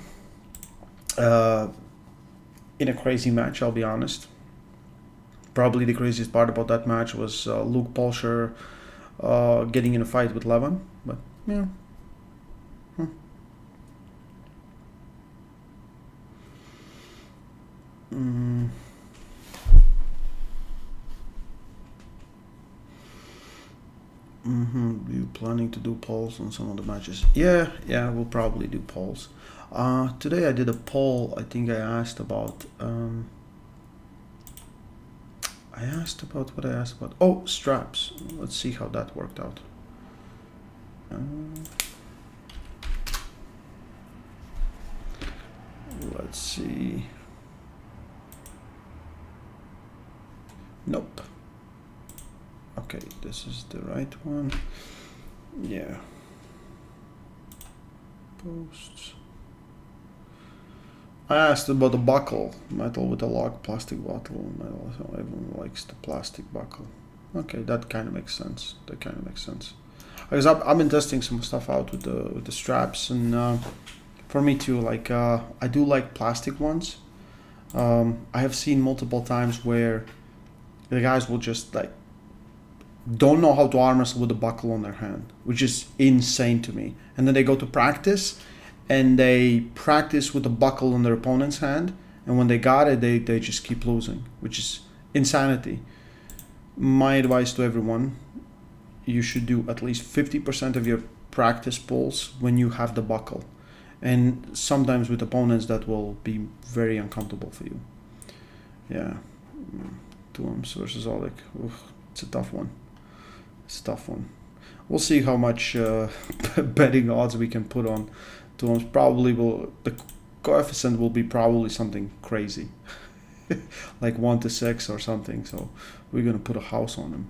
in a crazy match, I'll be honest. Probably the craziest part about that match was Luke Polsher getting in a fight with Leavon. But, yeah. You planning to do polls on some of the matches? Yeah, we'll probably do polls. Today I did a poll. I think I asked about what I asked about. Oh, straps. Let's see how that worked out. Let's see. Nope. Okay, this is the right one. Yeah. Posts. I asked about the buckle. Metal with a lock, plastic bottle. Metal, so everyone likes the plastic buckle. Okay, that kind of makes sense. Because I've been testing some stuff out with the straps, and for me too. Like I do like plastic ones. I have seen multiple times where the guys will just like don't know how to arm wrestle with a buckle on their hand, which is insane to me. And then they go to practice, and they practice with the buckle on their opponent's hand, and when they got it, they just keep losing, which is insanity. My advice to everyone: you should do at least 50% of your practice pulls when you have the buckle. And sometimes with opponents that will be very uncomfortable for you. Yeah. Tuoms versus Oleg. Oof, it's a tough one. We'll see how much betting odds we can put on Tuoms. Probably the coefficient will be probably something crazy. Like 1-6 or something. So we're going to put a house on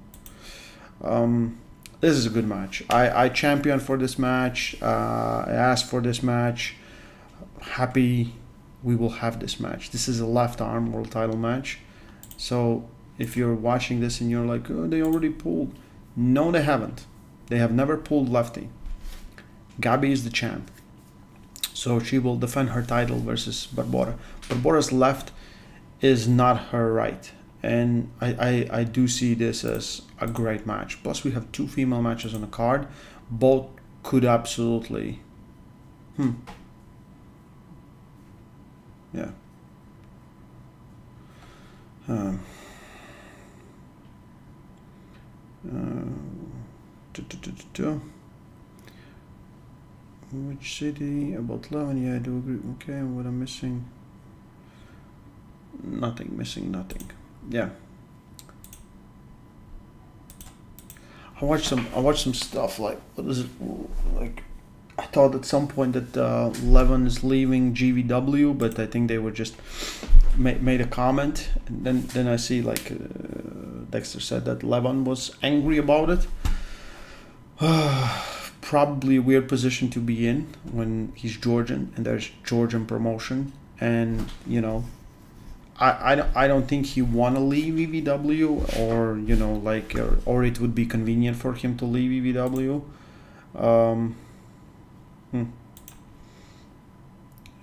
him. This is a good match. I championed for this match. I asked for this match. Happy we will have this match. This is a left arm world title match. So if you're watching this and you're like, oh, they already pulled. No, they haven't. They have never pulled lefty. Gabi is the champ. So she will defend her title versus Barbora. Barbora's left is not her right. And I do see this as a great match. Plus, we have 2 female matches on the card. Both could absolutely... Yeah. Which city? About Leavon? Yeah, I do agree. Okay, and what I'm missing? Nothing. Yeah. I watched some stuff like, what is it, like, I thought at some point that Leavon is leaving GVW, but I think they were just made a comment, and then I see like Dexter said that Leavon was angry about it. Probably a weird position to be in when he's Georgian and there's Georgian promotion, and you know, I don't think he want to leave EVW, or you know, like, or it would be convenient for him to leave EVW.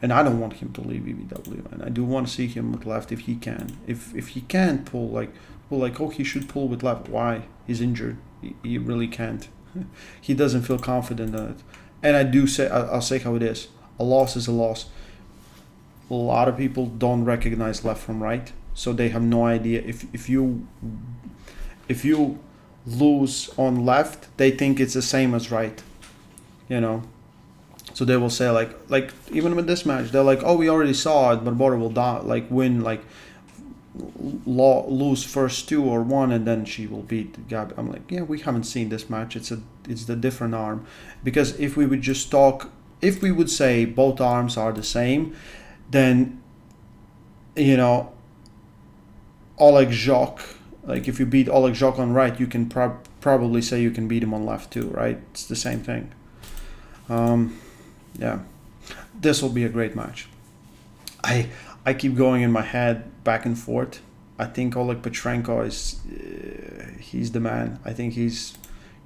And I don't want him to leave EVW, and I do want to see him with left if he can. If he can't pull like, oh, he should pull with left. Why? He's injured. He really can't. He doesn't feel confident in it. And I do say, I'll say how it is. A loss is a loss. A lot of people don't recognize left from right, so they have no idea. If you lose on left, they think it's the same as right. You know. So they will say like even with this match, they're like, oh, we already saw it, but Barbora will win lose first 2 or 1, and then she will beat Gabi. I'm like, yeah, we haven't seen this match. It's the different arm, because if we would say both arms are the same, then you know, Oleg Jacques, like if you beat Oleg Jacques on right, you can probably say you can beat him on left too, right? It's the same thing. Yeah, this will be a great match. I keep going in my head back and forth. I think Oleg Petrenko is he's the man. I think he's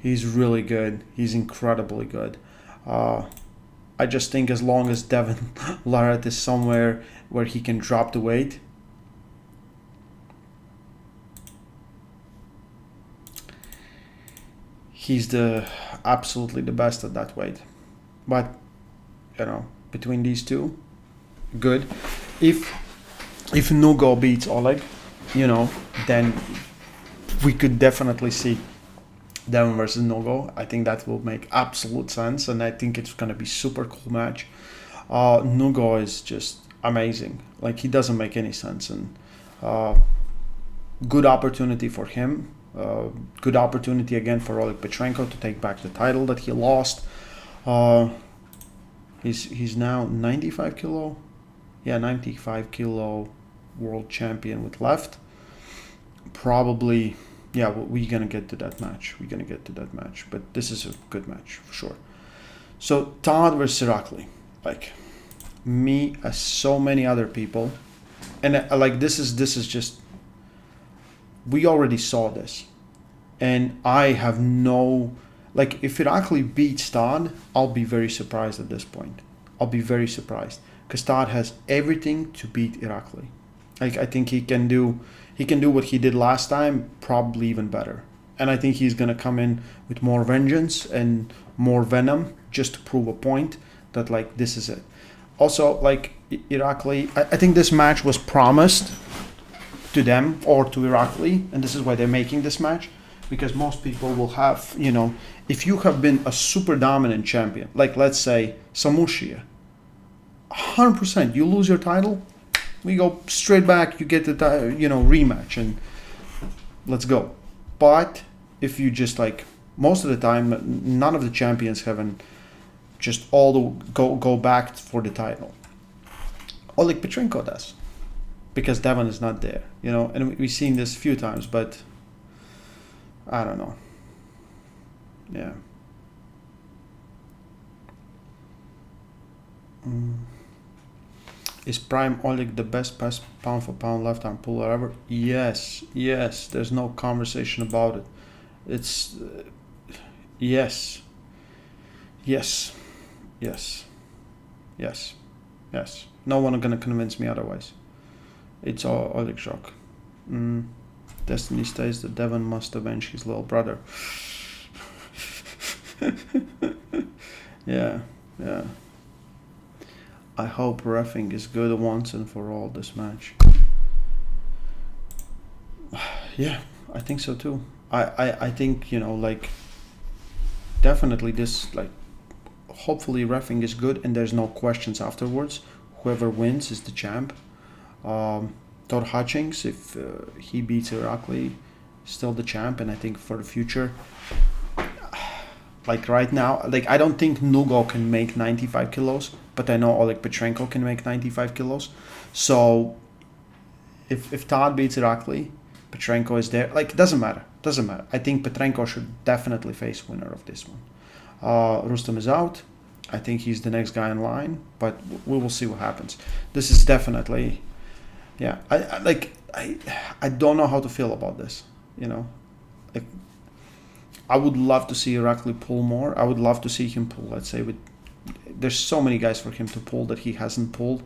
really good. He's incredibly good. I just think as long as Devin Larratt is somewhere where he can drop the weight, he's absolutely the best at that weight. But you know, between these two, good. If Nugo beats Oleg, you know, then we could definitely see Devin versus Nugo. I think that will make absolute sense, and I think it's gonna be super cool match. Nugo is just amazing. Like, he doesn't make any sense, and good opportunity for him. Good opportunity again for Oleg Petrenko to take back the title that he lost. He's now 95 kilo. Yeah, 95 kilo world champion with left. Probably, yeah, we're going to get to that match. But this is a good match for sure. So Todd versus Irakli, like me as so many other people, and like this is just, we already saw this, and I have no, like if Irakli beats Todd, I'll be very surprised at this point. I'll be very surprised because Todd has everything to beat Irakli. Like I think he can do what he did last time, probably even better. And I think he's gonna come in with more vengeance and more venom just to prove a point that like this is it. Also, like Irakli, I think this match was promised to them or to Irakli, and this is why they're making this match, because most people will have, you know, if you have been a super dominant champion, like let's say Samushia, 100%, you lose your title, we go straight back, you get the rematch, and let's go. But if you just like, most of the time, none of the champions haven't just all the go back for the title. Oleg Petrenko does, because Devon is not there, you know, and we've seen this a few times, but I don't know. Yeah. Is Prime Oleg the best pound for pound left arm puller ever? Yes. There's no conversation about it. It's yes. No one gonna convince me otherwise. It's all Oleg Shock. Destiny states that Devon must avenge his little brother. Yeah. I hope reffing is good once and for all this match. Yeah, I think so too. I think, you know, like, definitely this, like, hopefully reffing is good and there's no questions afterwards. Whoever wins is the champ. Todd Hutchings, if he beats Irakli, still the champ, and I think for the future, like right now, like I don't think Nugo can make 95 kilos, but I know Oleg Petrenko can make 95 kilos. So if Todd beats Irakli, Petrenko is there. Like, it doesn't matter. I think Petrenko should definitely face winner of this one. Rustam is out. I think he's the next guy in line, but we will see what happens. This is definitely, yeah. I don't know how to feel about this. You know, like, I would love to see Irakli pull more. I would love to see him pull. Let's say there's so many guys for him to pull that he hasn't pulled,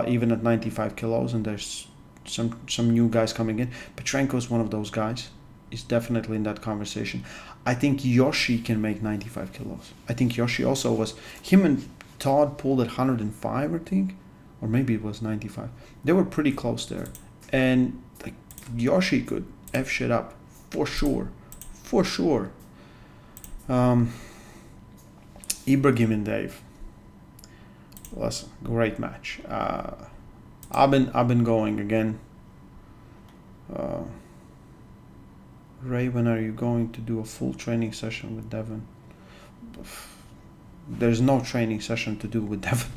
even at 95 kilos, and there's some new guys coming in. Petrenko is one of those guys. He's definitely in that conversation. I think Yoshi can make 95 kilos. I think Yoshi also was. Him and Todd pulled at 105, I think, or maybe it was 95. They were pretty close there, and like Yoshi could F shit up for sure. Ibrahim and Dave. Listen, great match. I've been going again. Ray, when are you going to do a full training session with Devon? There's no training session to do with Devon.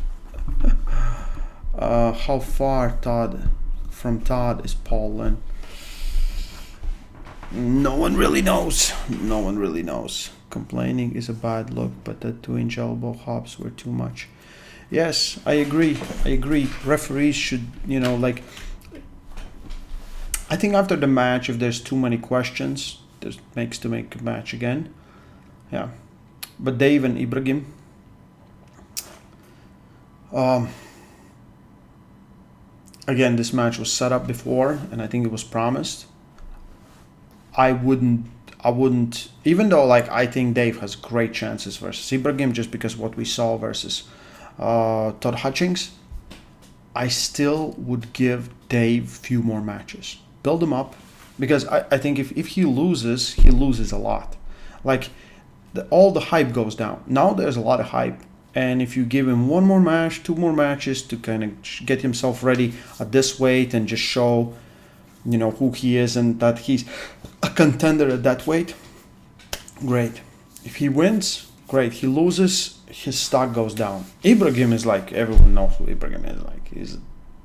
How far from Todd is Paul Lynn? No one really knows. Complaining is a bad look, but the 2-inch elbow hops were too much. Yes, I agree. Referees should, you know, like, I think after the match, if there's too many questions, this makes to make a match again. Yeah. But Dave and Ibrahim, again, this match was set up before, and I think it was promised. I wouldn't, even though, like, I think Dave has great chances versus Ibrahim, just because what we saw versus Todd Hutchings, I still would give Dave few more matches. Build him up, because I think if he loses a lot. Like, all the hype goes down. Now there's a lot of hype, and if you give him one more match, 2 more matches to kind of get himself ready at this weight and just show, you know, who he is and that he's a contender at that weight, great. If he wins, great. He loses, his stock goes down. Ibrahim is like, everyone knows who Ibrahim is. Like, he's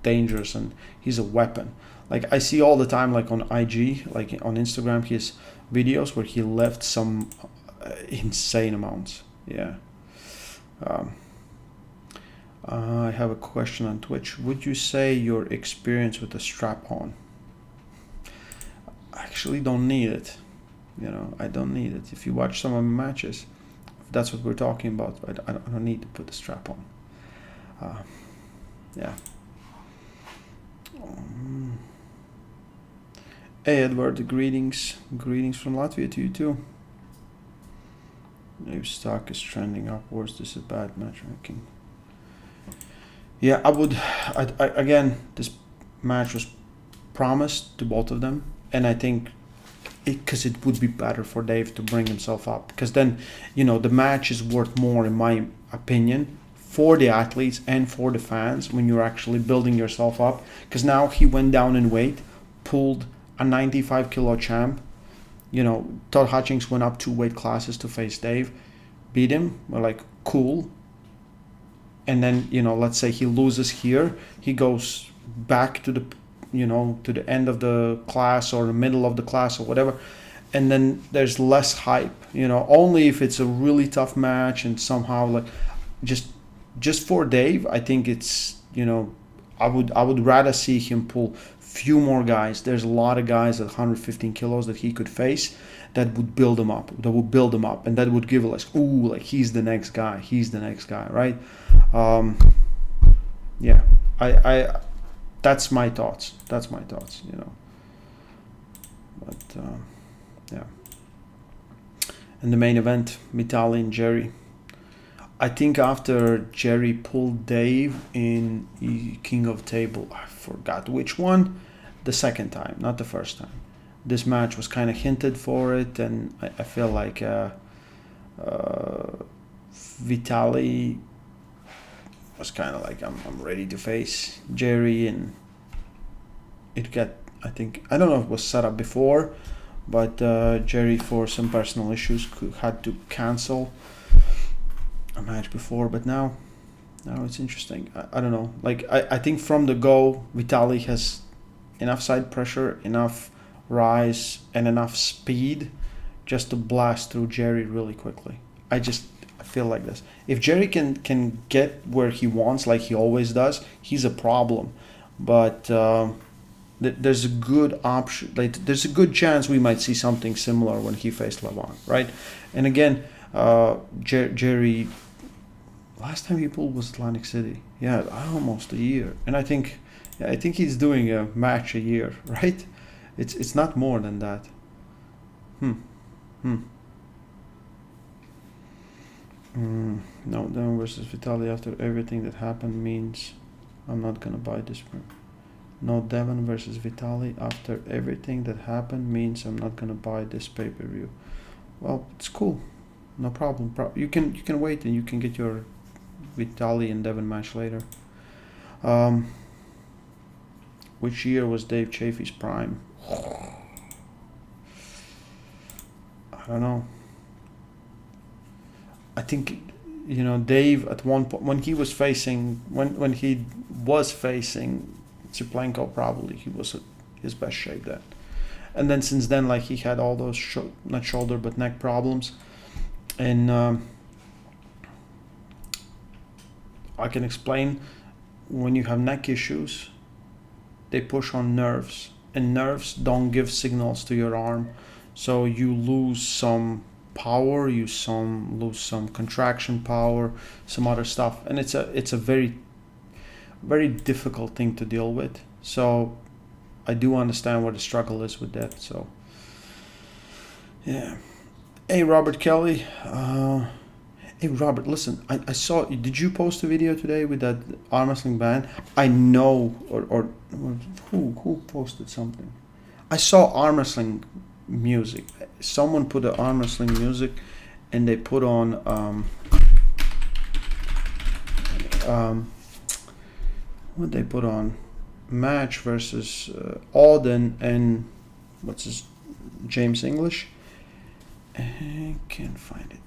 dangerous and he's a weapon. Like, I see all the time, like on IG, like on Instagram, his videos where he left some insane amounts. Yeah. Um, I have a question on Twitch. Would you say your experience with the strap-on? I actually don't need it. You know, I don't need it. If you watch some of my matches, if that's what we're talking about, I don't need to put the strap on. Yeah. Hey Edward, greetings. Greetings from Latvia to you too. If stock is trending upwards, this is bad matchmaking. Yeah, again, this match was promised to both of them, and I think because it would be better for Dave to bring himself up, because then, you know, the match is worth more, in my opinion, for the athletes and for the fans when you're actually building yourself up. Because now he went down in weight, pulled a 95 kilo champ. You know, Todd Hutchings went up 2 weight classes to face Dave, beat him. We're like, cool. And then, you know, let's say he loses here, he goes back to the, you know, to the end of the class or the middle of the class or whatever, and then there's less hype, you know, only if it's a really tough match and somehow, like, just for Dave, I think it's, you know, I would rather see him pull few more guys. There's a lot of guys at 115 kilos that he could face that would build him up, and that would give us, ooh, like, he's the next guy, right? Yeah, I that's my thoughts, you know. But yeah. And the main event, Vitaly and Jerry. I think after Jerry pulled Dave in King of Table, I forgot which one, the second time, not the first time. This match was kind of hinted for it, and I feel like Vitaly was kind of like, I'm ready to face Jerry, and it got, I think, I don't know if it was set up before, but Jerry, for some personal issues, had to cancel a match before, but now it's interesting. I don't know, like, I think from the go, Vitaly has enough side pressure, enough rise, and enough speed just to blast through Jerry really quickly. I feel like this. If Jerry can get where he wants, like he always does, he's a problem. But there's a good option. Like, there's a good chance we might see something similar when he faced Leavon, right? And again, Jerry, last time he pulled was Atlantic City. Yeah, almost a year. And I think he's doing a match a year, right? It's not more than that. No, Devon versus Vitaly after everything that happened means I'm not gonna buy this. No, Devon versus Vitaly after everything that happened means I'm not gonna buy this pay-per-view. Well, it's cool, no problem. You can wait and you can get your Vitaly and Devon match later. Which year was Dave Chaffee's prime? I don't know. I think, you know, Dave at one point when he was facing Tsiplenko, probably he was at his best shape then. And then since then, like, he had all those not shoulder but neck problems, and I can explain, when you have neck issues, they push on nerves, and nerves don't give signals to your arm, so you lose some power, lose some contraction power, some other stuff, and it's a very, very difficult thing to deal with. So I do understand what the struggle is with that. So yeah. Hey Robert Kelly. Hey Robert, listen, I saw, did you post a video today with that arm wrestling band? I know, or who posted something? I saw arm wrestling music. Someone put the arm wrestling music, and they put on what they put on, match versus Auden and James English. I can't find it,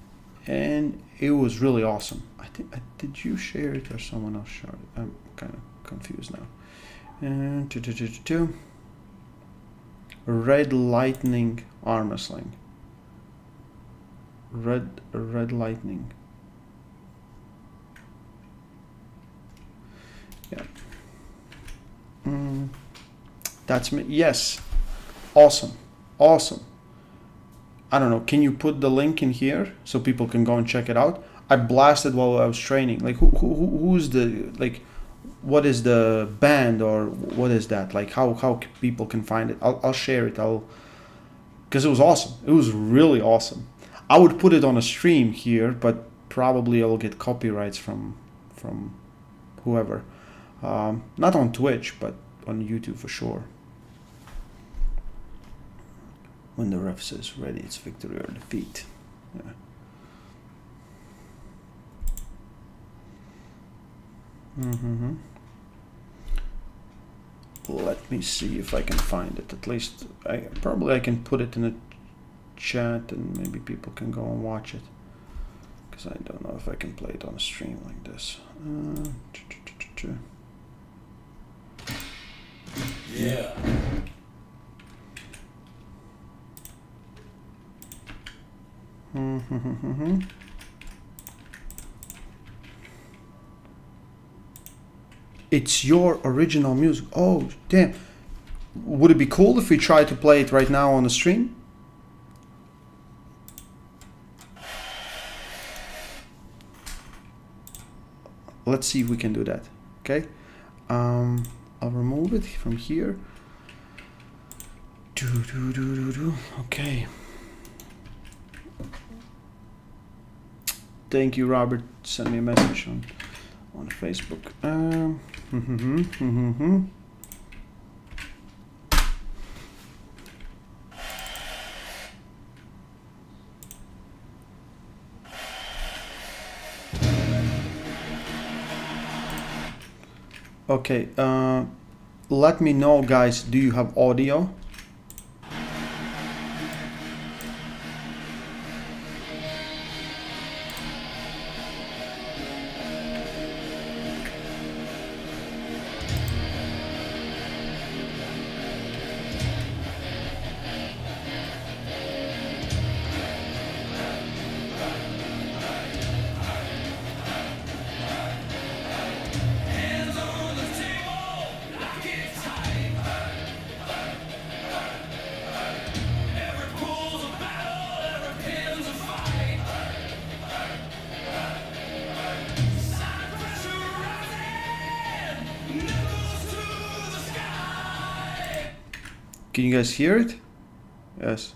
and it was really awesome. Did you share it or someone else shared it? I'm kind of confused now. And Red Lightning arm wrestling. Red Lightning. That's me. Yes. Awesome. Awesome. I don't know. Can you put the link in here so people can go and check it out? I blasted while I was training. Like, who's the, like, what is the band or what is that? Like, how people can find it? I'll share it. Because it was awesome. It was really awesome. I would put it on a stream here, but probably I'll get copyrights from whoever. Not on Twitch, but on YouTube for sure. When the ref says ready, it's victory or defeat. Yeah. Let me see if I can find it. At least I can put it in a chat and maybe people can go and watch it. Because I don't know if I can play it on a stream like this. Yeah. It's your original music. Oh, damn. Would it be cool if we try to play it right now on the stream? Let's see if we can do that. Okay. I'll remove it from here. Okay. Thank you, Robert. Send me a message on Facebook. Okay. Let me know, guys. Do you have audio? Can you guys hear it? Yes.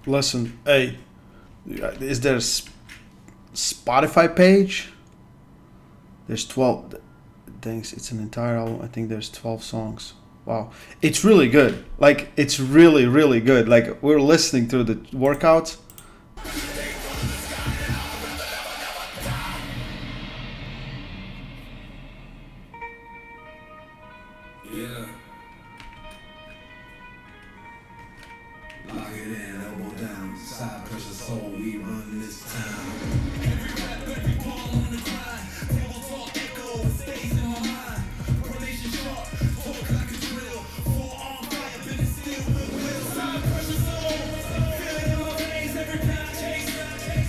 Listen, hey, is there a Spotify page? There's 12. Thanks, it's an entire album. I think there's 12 songs. Wow, it's really good. Like, it's really, really good. Like, we're listening through the workouts. Yeah. Lock it in, elbow down, side pressure, soul, we run this town. Every rap, every ball on the grind, table talk echo, it stays in my mind. Coordination sharp, talk like a drill, forearm fire, been it still with will. Side pressure, soul, feel it in my veins, every pound chase,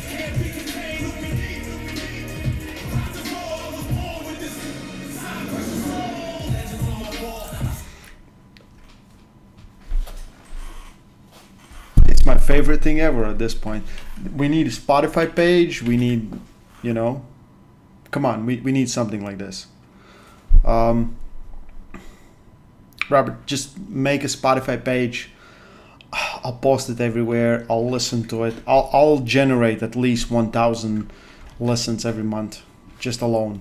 can't be contained, look me deep. Rock the roll, I was born with this. Side pressure, soul, legends on my wall. My favorite thing ever at this point. We need a Spotify page. We need, you know, Come on, we need something like this. Robert, just make a Spotify page. I'll post it everywhere. I'll listen to it. I'll generate at least 1,000 listens every month, just alone.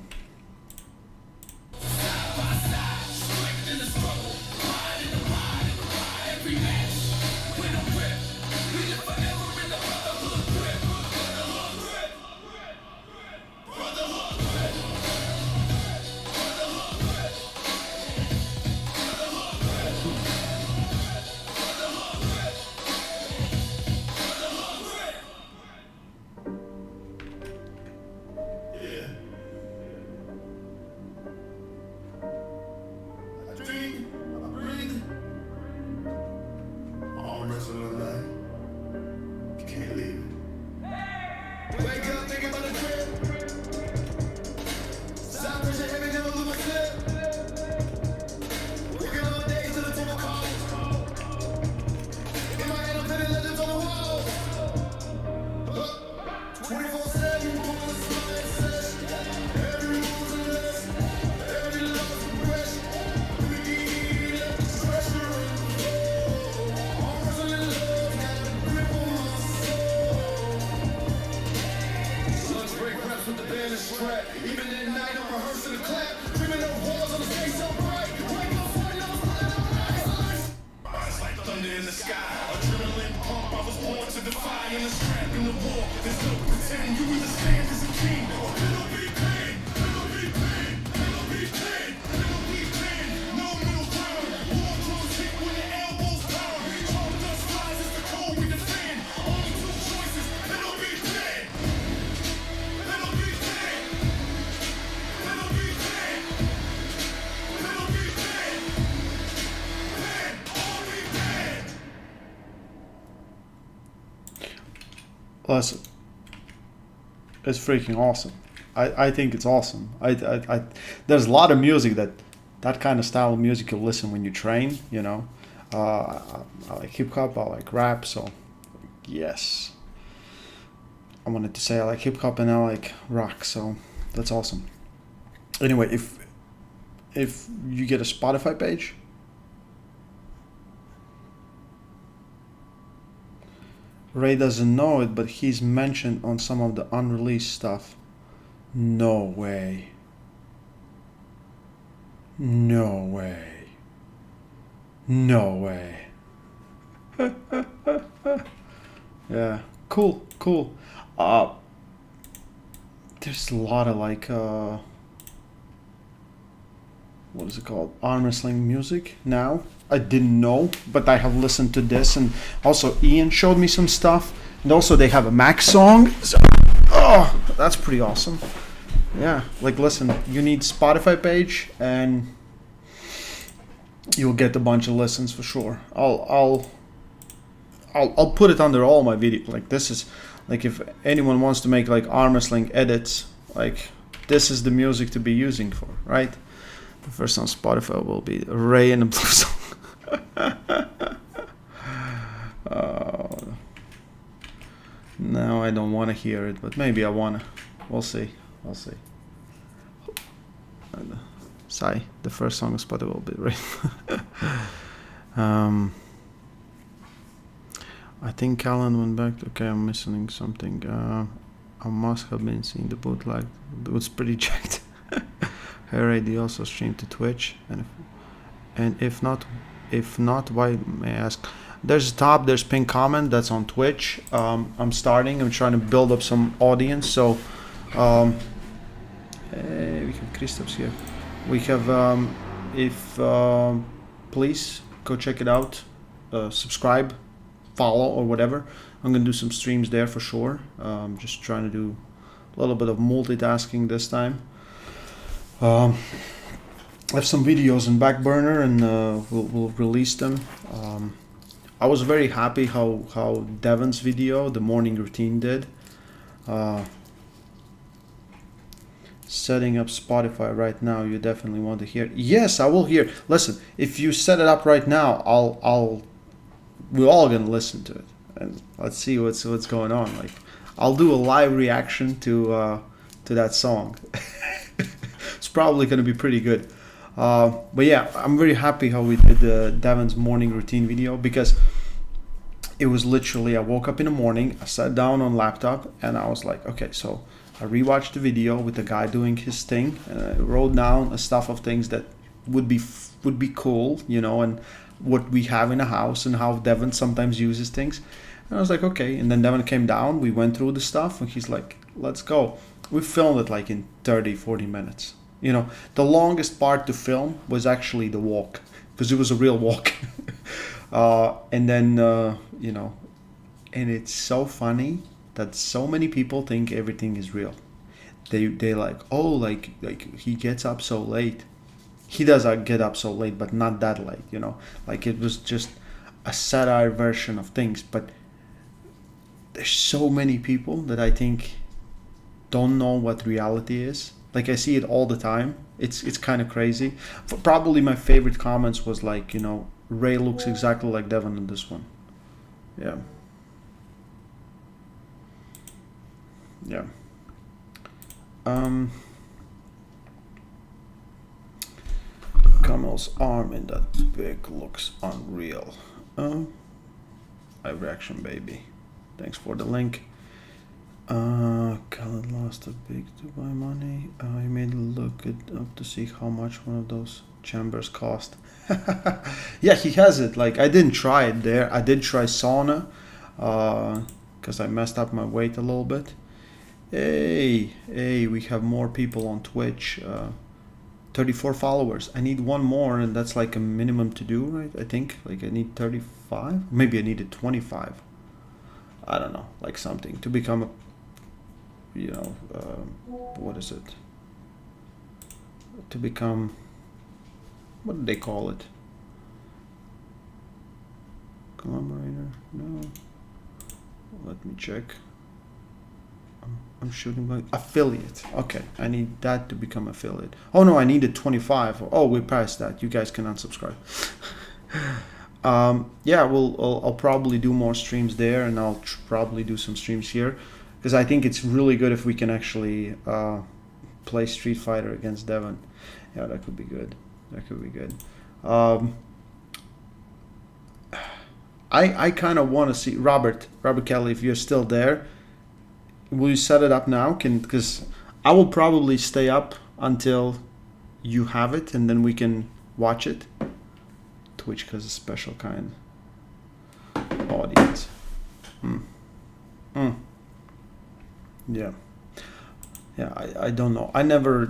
Listen, it's freaking awesome. I think it's awesome. There's a lot of music that kind of style of music you'll listen when you train, you know. I like hip hop, I like rap, so yes. I wanted to say I like hip hop and I like rock, so that's awesome. Anyway, if you get a Spotify page, Ray doesn't know it, but he's mentioned on some of the unreleased stuff. No way. No way. No way. Yeah, cool. There's a lot of like, what is it called? Arm wrestling music now. I didn't know, but I have listened to this, and also Ian showed me some stuff, and also they have a Mac song. So, oh, that's pretty awesome. Yeah, like listen, you need Spotify page, and you'll get a bunch of listens for sure. I'll put it under all my videos. Like this is, like if anyone wants to make like arm wrestling edits, like this is the music to be using for, right? The first on Spotify will be Ray and the Blue Song. No, I don't want to hear it, but maybe I wanna. We'll see. Sigh. The first song on Spotify will be Ray. I think Callan went back. Okay, I'm missing something. I must have been seeing the bootleg. It was pretty checked. Her ID also streamed to Twitch, and if not, why may I ask? There's a there's pinned comment that's on Twitch. I'm trying to build up some audience. So, we have Christoph's here. We have, please go check it out. Subscribe, follow, or whatever. I'm gonna do some streams there for sure. Just trying to do a little bit of multitasking this time. I have some videos in back burner, and we'll release them. I was very happy how Devon's video, the morning routine, did. Setting up Spotify right now, you definitely want to hear. Yes, I will hear. Listen, if you set it up right now, we're all gonna listen to it, and let's see what's going on. Like, I'll do a live reaction to to that song. It's probably going to be pretty good. But yeah, I'm very happy how we did Devon's morning routine video, because it was literally, I woke up in the morning, I sat down on laptop, and I was like, okay, so I rewatched the video with the guy doing his thing, and I wrote down a stuff of things that would be cool, you know, and what we have in the house and how Devon sometimes uses things. And I was like, okay. And then Devon came down, we went through the stuff, and he's like, let's go. We filmed it like in 30, 40 minutes. You know, the longest part to film was actually the walk, because it was a real walk. And then, you know, and it's so funny that so many people think everything is real. They like, oh, like he gets up so late. He does get up so late, but not that late, you know. Like, it was just a satire version of things. But there's so many people that I think don't know what reality is. Like, I see it all the time. It's kind of crazy. Probably my favorite comments was like, you know, Ray looks exactly like Devon in this one. Yeah. Yeah. Kamel's arm in that pic looks unreal. Live reaction, baby. Thanks for the link. Khaled lost a big Dubai money. He made it look it up to see how much one of those chambers cost. Yeah, he has it. Like, I didn't try it there. I did try sauna, because I messed up my weight a little bit. Hey, we have more people on Twitch. 34 followers. I need one more, and that's like a minimum to do, right? I think like I need 35. Maybe I needed 25. I don't know, like something to become a, you know, what is it? To become, what do they call it? Collaborator? No. Let me check. I'm shooting my affiliate. Okay, I need that to become affiliate. Oh no, I needed 25. Oh, we passed that. You guys can unsubscribe. Yeah, I'll probably do more streams there, and I'll probably do some streams here, because I think it's really good if we can actually play Street Fighter against Devon. Yeah, that could be good. That could be good. I kind of want to see Robert Kelly, if you're still there. Will you set it up now? Because I will probably stay up until you have it, and then we can watch it. Twitch has a special kind of audience. Yeah. I don't know. I never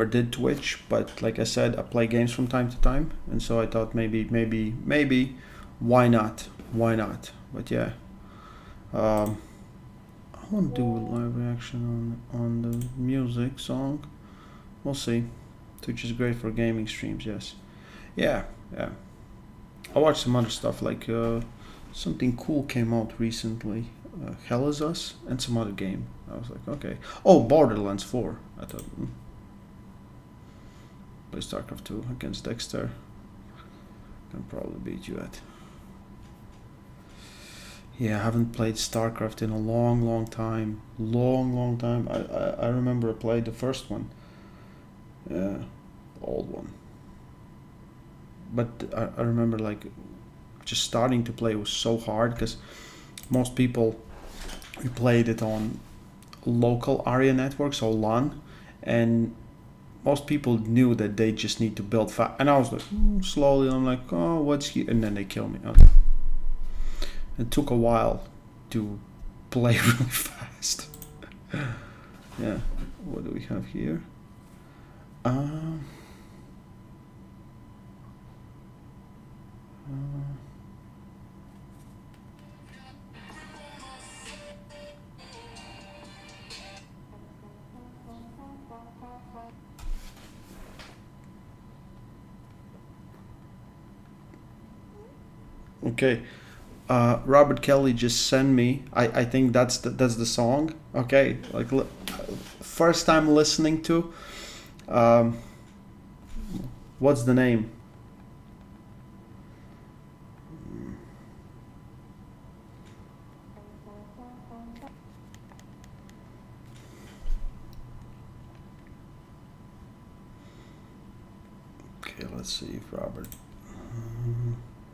did Twitch, but like I said, I play games from time to time, and so I thought maybe why not? But yeah. I want to do a live reaction on the music song. We'll see. Twitch is great for gaming streams, yes. Yeah. I watched some other stuff, like something cool came out recently. Hell Is Us, and some other game. I was like, okay. Oh, Borderlands 4. I thought, play StarCraft 2 against Dexter. Can probably beat you at. Yeah, I haven't played StarCraft in a long time. Long time. I remember I played the first one. Yeah, old one. But I remember, like, just starting to play was so hard, because most people, we played it on local area networks, so LAN, and most people knew that they just need to build fast. And I was like, slowly, I'm like, oh, what's here? And then they kill me. Okay. It took a while to play really fast. Yeah, what do we have here? Okay. Robert Kelly just sent me. I think that's the song. Okay, like first time listening to. What's the name? Okay, let's see if Robert.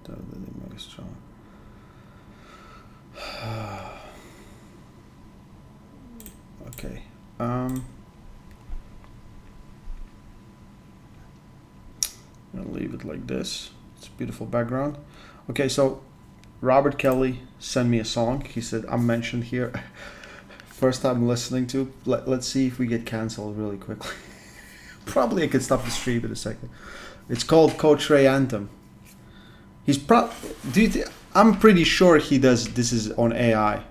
That didn't make it strong. Okay. I'm gonna leave it like this. It's a beautiful background. Okay, so Robert Kelly sent me a song. He said I'm mentioned here. First time listening to. Let's see if we get canceled really quickly. Probably I could stop the stream in a second. It's called Coach Ray Anthem. He's I'm pretty sure he does. This is on AI.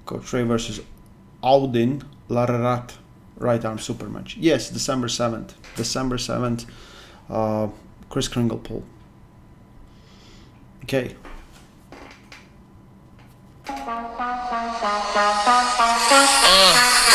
Coach Ray versus Audin Lararat, right arm super match. Yes, December 7th. December 7th. Chris Kringle pull. Okay.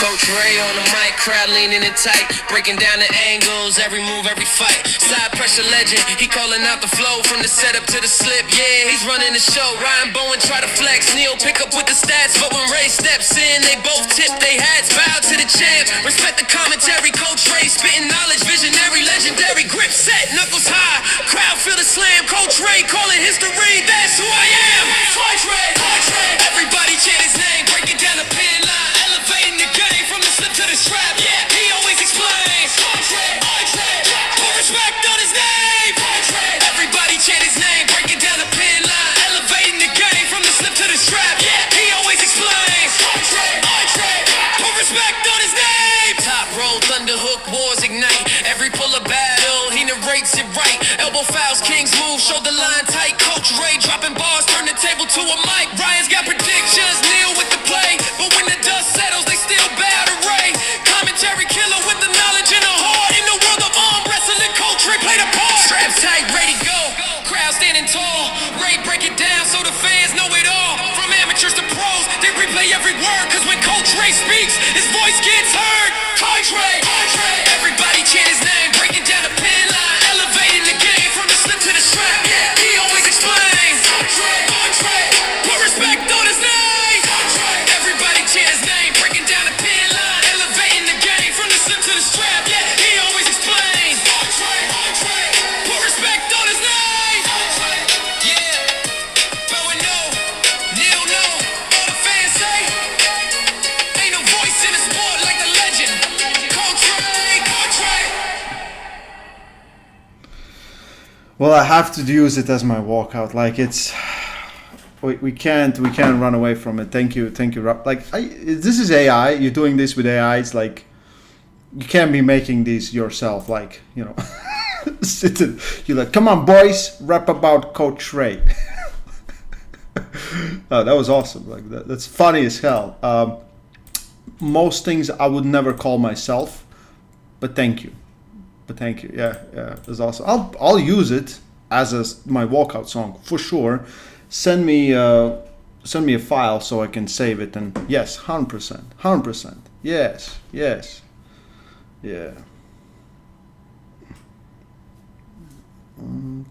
Coach Ray on the mic, crowd leaning in tight, breaking down the angles, every move, every fight. Side pressure legend, he calling out the flow from the setup to the slip. Yeah, he's running the show. Ryan Bowen try to flex, Neil pick up with the stats, but when Ray steps in, they both tip their hats. Bow to the champ, respect the commentary. Coach Ray spitting knowledge, visionary, legendary, grip set, knuckles high. Crowd feel the slam. Coach Ray calling history. That's who I am. Coach Ray, Coach Ray. Everybody chant his name, breaking down the pin line, elevating the game from the slip to the strap. Yeah, he always explains. Coach Ray, Coach Ray. Put respect on his name. Coach Ray. Everybody chant his name, breaking down the pin line, elevating the game from the slip to the strap. Yeah, he always explains. Coach Ray, Coach Ray. Put respect on his name. Top roll, thunder hook, wars ignite. Every pull of battle, he narrates it right. Elbow fouls, kings move, shoulder line tight. Coach Ray dropping bars, turn the table to a mic. Ryan's got predictions, Neil with the play. But when the dust settles, they still bow to Ray. Commentary killer with the knowledge and the heart. In the world of arm wrestling, Coach Ray played a part. Straps tight, ready to go. Crowd standing tall. Ray break it down so the fans know it all. From amateurs to pros, they replay every word. Cause when Coach Ray speaks, his voice gets heard. Coach Ray, Coach Ray. Everybody chant his name, breaking down the pin line, elevating the game from the slip to the strap. Yeah, he always explains. Coach Ray, Coach Ray. Put respect on his name. Coach Ray. Everybody chant his name, breaking down the pin line, elevating the game from the slip to the strap. Yeah, he always explains. Coach Ray, Coach Ray. Put respect on his name. Coach Ray. Yeah, Bowen no, Neil no. All the fans say, ain't no voice in the sport like the legend. Coach Ray, Coach Ray. Well, I have to use it as my walkout. Like it's, we can't run away from it. Thank you, Rob. Like this is AI. You're doing this with AI. It's like you can't be making these yourself. Like you're like, come on, boys, rap about Coach Ray. Oh, that was awesome. Like that's funny as hell. Most things I would never call myself, but thank you. Yeah, it was awesome. I'll use it as my walkout song for sure. Send me a file so I can save it. And yes, 100%. Yes, yeah. I'm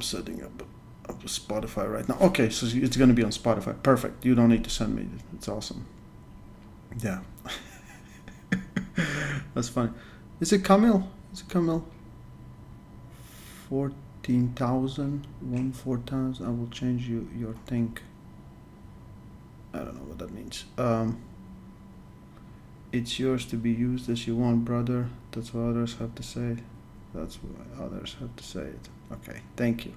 setting up Spotify right now. Okay, so it's gonna be on Spotify. Perfect. You don't need to send me. It's awesome. Yeah. That's funny. Is it Camille? 14,000? 4,000? I will change your thing. I don't know what that means. It's yours to be used as you want, brother. That's what others have to say. That's what others have to say it. Okay, thank you.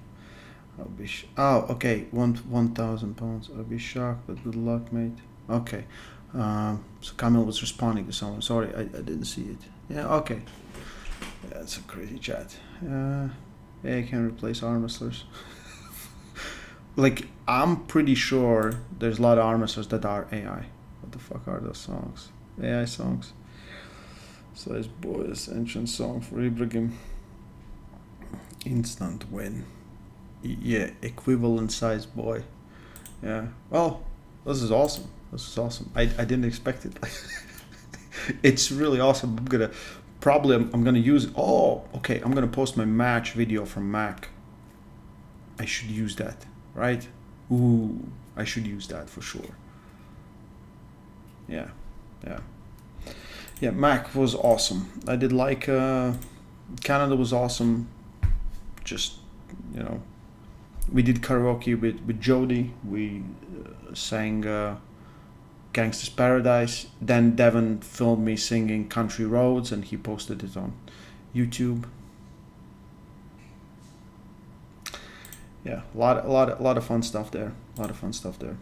I'll be okay, 1,000 pounds. I'll be shocked, but good luck, mate. Okay. So Camille was responding to someone. Sorry, I didn't see it. Yeah, okay. Yeah, it's a crazy chat. AI can replace arm wrestlers. Like, I'm pretty sure there's a lot of arm wrestlers that are AI. What the fuck are those songs? AI songs. Size Boys entrance song for Ibrahim. Instant win. Yeah, equivalent size boy. Yeah. Well, this is awesome. I didn't expect it. It's really awesome. I'm gonna use it. Oh, okay. I'm gonna post my match video from Mac. I should use that, right? Ooh, I should use that for sure. Yeah. Yeah. Yeah, Mac was awesome. I did like Canada was awesome. Just, you know, we did karaoke with Jody. We sang Gangsta's Paradise. Then Devin filmed me singing Country Roads and he posted it on YouTube. Yeah, a lot of fun stuff there. A lot of fun stuff there.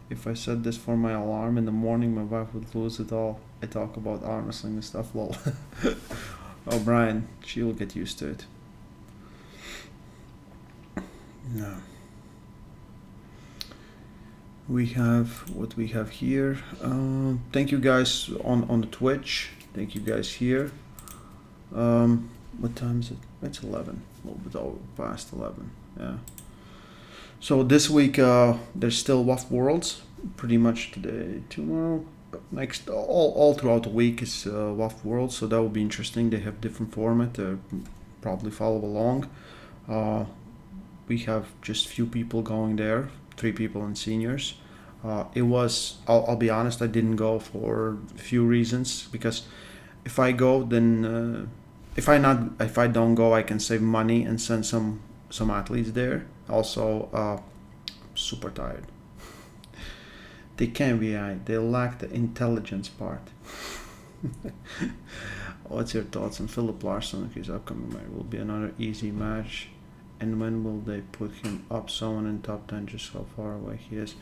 If I said this for my alarm in the morning, my wife would lose it all. I talk about arm wrestling and stuff, lol. Oh, Brian, she'll get used to it. No. We have what we have here. Thank you guys on the Twitch. Thank you guys here. What time is it? It's 11. A little bit over past 11. Yeah. So this week there's still WAF Worlds. Pretty much today, tomorrow, next, all throughout the week is WAF Worlds. So that will be interesting. They have different format. Probably follow along. We have just few people going there. 3 people and seniors. It was. I'll be honest. I didn't go for a few reasons because if I go, then if I don't go, I can save money and send some athletes there. Also, super tired. They can't be. They lack the intelligence part. What's your thoughts on Philip Larson? His upcoming match will be another easy match. And when will they put him up? Someone in top 10, just how far away he is.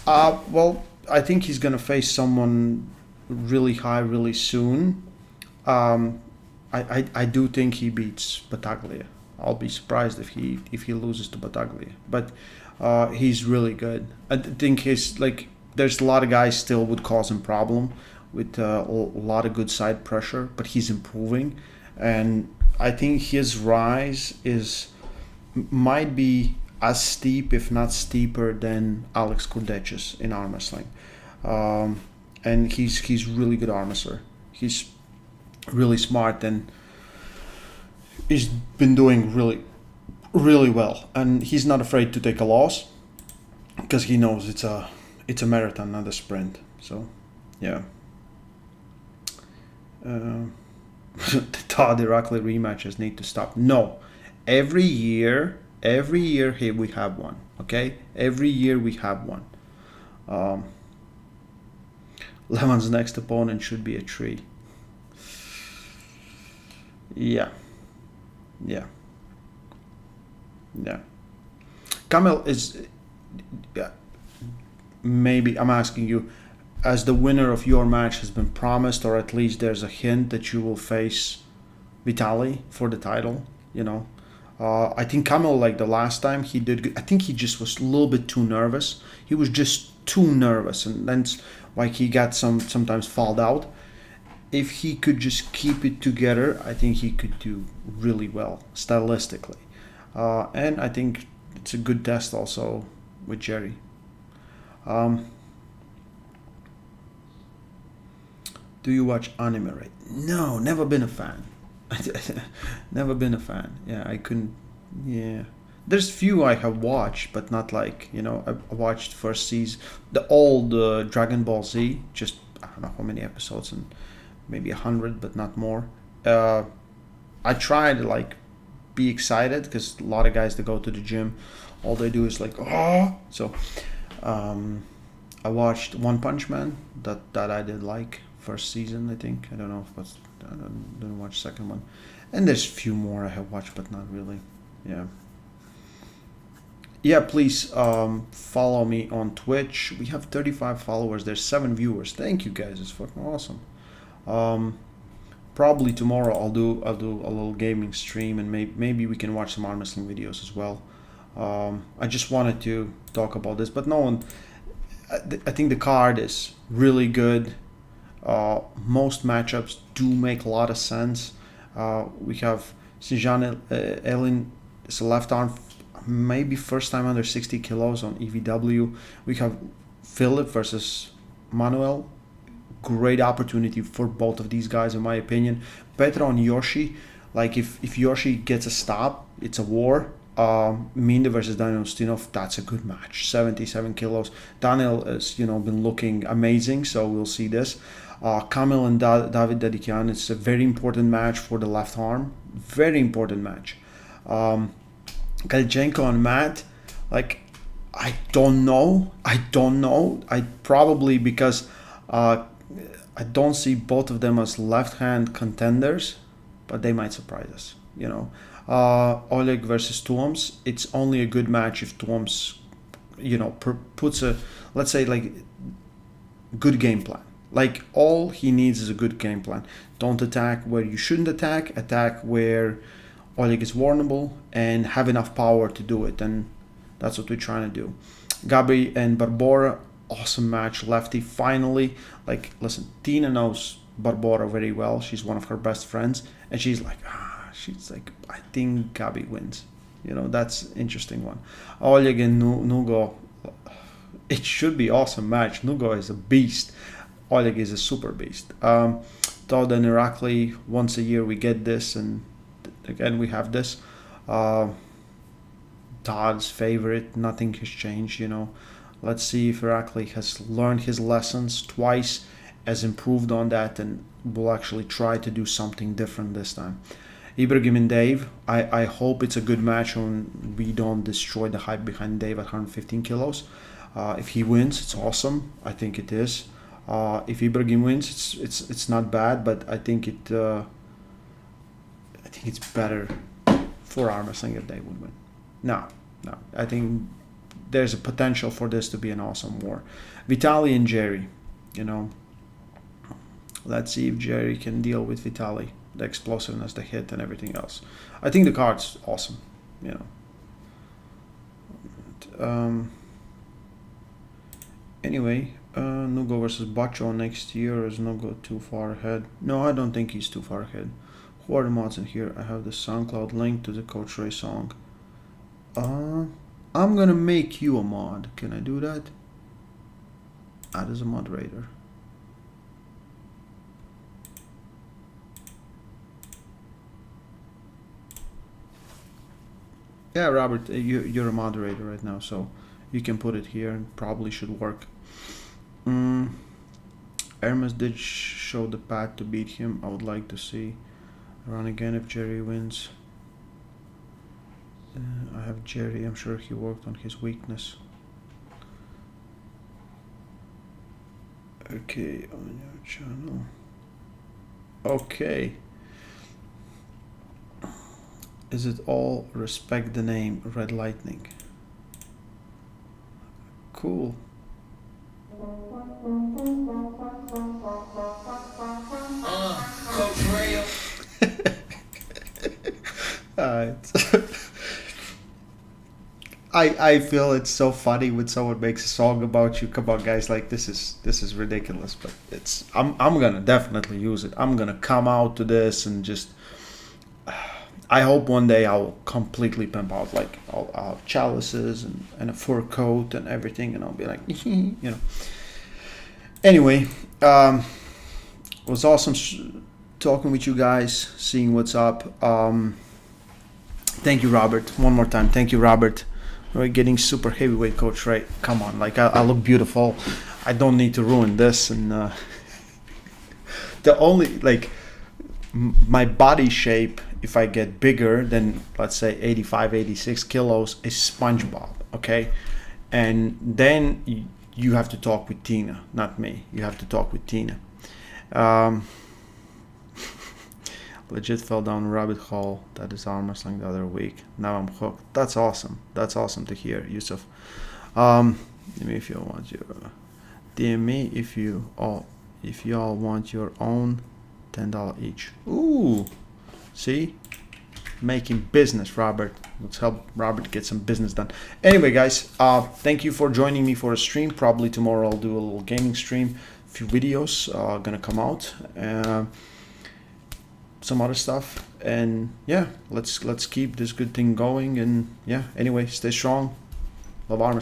Well, I think he's gonna face someone really high really soon. I do think he beats Battaglia. I'll be surprised if he loses to Battaglia. But he's really good. I think he's like there's a lot of guys still would cause him problem with a lot of good side pressure, but he's improving, and I think his rise might be as steep, if not steeper, than Alex Kurdech's in arm wrestling. And he's really good arm wrestler. He's really smart and he's been doing really well. And he's not afraid to take a loss because he knows it's a marathon, not a sprint. So, yeah. The Todd Irakli rematches need to stop. No. Every year here we have one. Okay, every year we have one. Levin's next opponent should be a tree. Yeah. Kamil is. Yeah. Maybe I'm asking you, as the winner of your match has been promised, or at least there's a hint that you will face Vitaly for the title. You know. I think Kamil, like the last time he did good. I think he just was a little bit too nervous. He was just too nervous, and that's why he got sometimes fouled out. If he could just keep it together, I think he could do really well stylistically. And I think it's a good test also with Jerry. Do you watch anime? Right? No, never been a fan. Never been a fan. Yeah, I couldn't. Yeah, there's few I have watched, but not like I watched first season, the old Dragon Ball Z. Just I don't know how many episodes, and maybe 100, but not more. I try to like be excited because a lot of guys that go to the gym, all they do is like So, I watched One Punch Man. That I did like first season. I think I don't know if I didn't watch second one, and there's a few more I have watched, but not really. Yeah. Please follow me on Twitch. We have 35 followers. There's 7 viewers. Thank you guys. It's fucking awesome. Probably tomorrow I'll do a little gaming stream, and maybe we can watch some arm wrestling videos as well. I just wanted to talk about this, but no one. I think the card is really good. Most matchups do make a lot of sense. We have Sijan Elin, it's a left arm, maybe first time under 60 kilos on EVW. We have Philip versus Manuel. Great opportunity for both of these guys, in my opinion. Petra and Yoshi, like if Yoshi gets a stop, it's a war. Minder versus Daniel Ustinov, that's a good match. 77 kilos. Daniel has, been looking amazing, so we'll see this. Kamil and David Dedikian, it's a very important match for the left arm. Very important match. Galichenko and Matt, like, I don't know. I probably, because I don't see both of them as left-hand contenders, but they might surprise us, Oleg versus Tuoms, it's only a good match if Tuoms, puts a, let's say, like, good game plan. Like, all he needs is a good game plan. Don't attack where you shouldn't attack where Oleg is vulnerable, and have enough power to do it, and that's what we're trying to do. Gabi and Barbora, awesome match, lefty, finally. Like, listen, Tina knows Barbora very well. She's one of her best friends, and she's like, I think Gabi wins. That's interesting one. Oleg and Nugo, it should be awesome match. Nugo is a beast. Oleg is a super beast. Todd and Irakli, once a year we get this, and again we have this. Todd's favorite, nothing has changed, Let's see if Irakli has learned his lessons twice, has improved on that, and will actually try to do something different this time. Ibrahim and Dave, I hope it's a good match and we don't destroy the hype behind Dave at 115 kilos. If he wins, it's awesome. I think it is. If Ibrahim wins, it's not bad, but I think it's better for Armwrestling if they would win. No, I think there's a potential for this to be an awesome war. Vitaly and Jerry, let's see if Jerry can deal with Vitaly, the explosiveness, the hit, and everything else. I think the card's awesome, Anyway, Nugo versus Bacho next year. Is Nugo too far ahead? No, I don't think he's too far ahead. Who are the mods in here? I have the SoundCloud link to the Coach Ray song. I'm gonna make you a mod. Can I do that? Add as a moderator. Yeah, Robert, you're a moderator right now, so you can put it here and probably should work. Hermes did show the path to beat him. I would like to see run again if Jerry wins. I have Jerry, I'm sure he worked on his weakness. Okay, on your channel. Okay. Is it all respect the name Red Lightning? Cool. Coach Ray. I feel it's so funny when someone makes a song about you. Come on, guys! Like, this is ridiculous, but I'm gonna definitely use it. I'm gonna come out to this and just. I hope one day I'll completely pimp out, like, I'll have chalices and a fur coat and everything, and I'll be like, Anyway, it was awesome talking with you guys, seeing what's up. Thank you, Robert. One more time, thank you, Robert. We're getting super heavyweight, Coach Ray. Come on, like, I look beautiful. I don't need to ruin this, and the only, like, my body shape, if I get bigger than, let's say, 85, 86 kilos, is SpongeBob, okay? And then you have to talk with Tina, not me. You have to talk with Tina. Legit fell down a rabbit hole. That is Armwrestling the other week. Now I'm hooked. That's awesome. That's awesome to hear, Yusuf. If you want your DM me if you all want your own $10 each. Ooh. See? Making business, Robert. Let's help Robert get some business done. Anyway, guys, thank you for joining me for a stream. Probably tomorrow I'll do a little gaming stream. A few videos gonna come out. Some other stuff. And yeah, let's keep this good thing going. And yeah, anyway, stay strong. Love Armwrestling.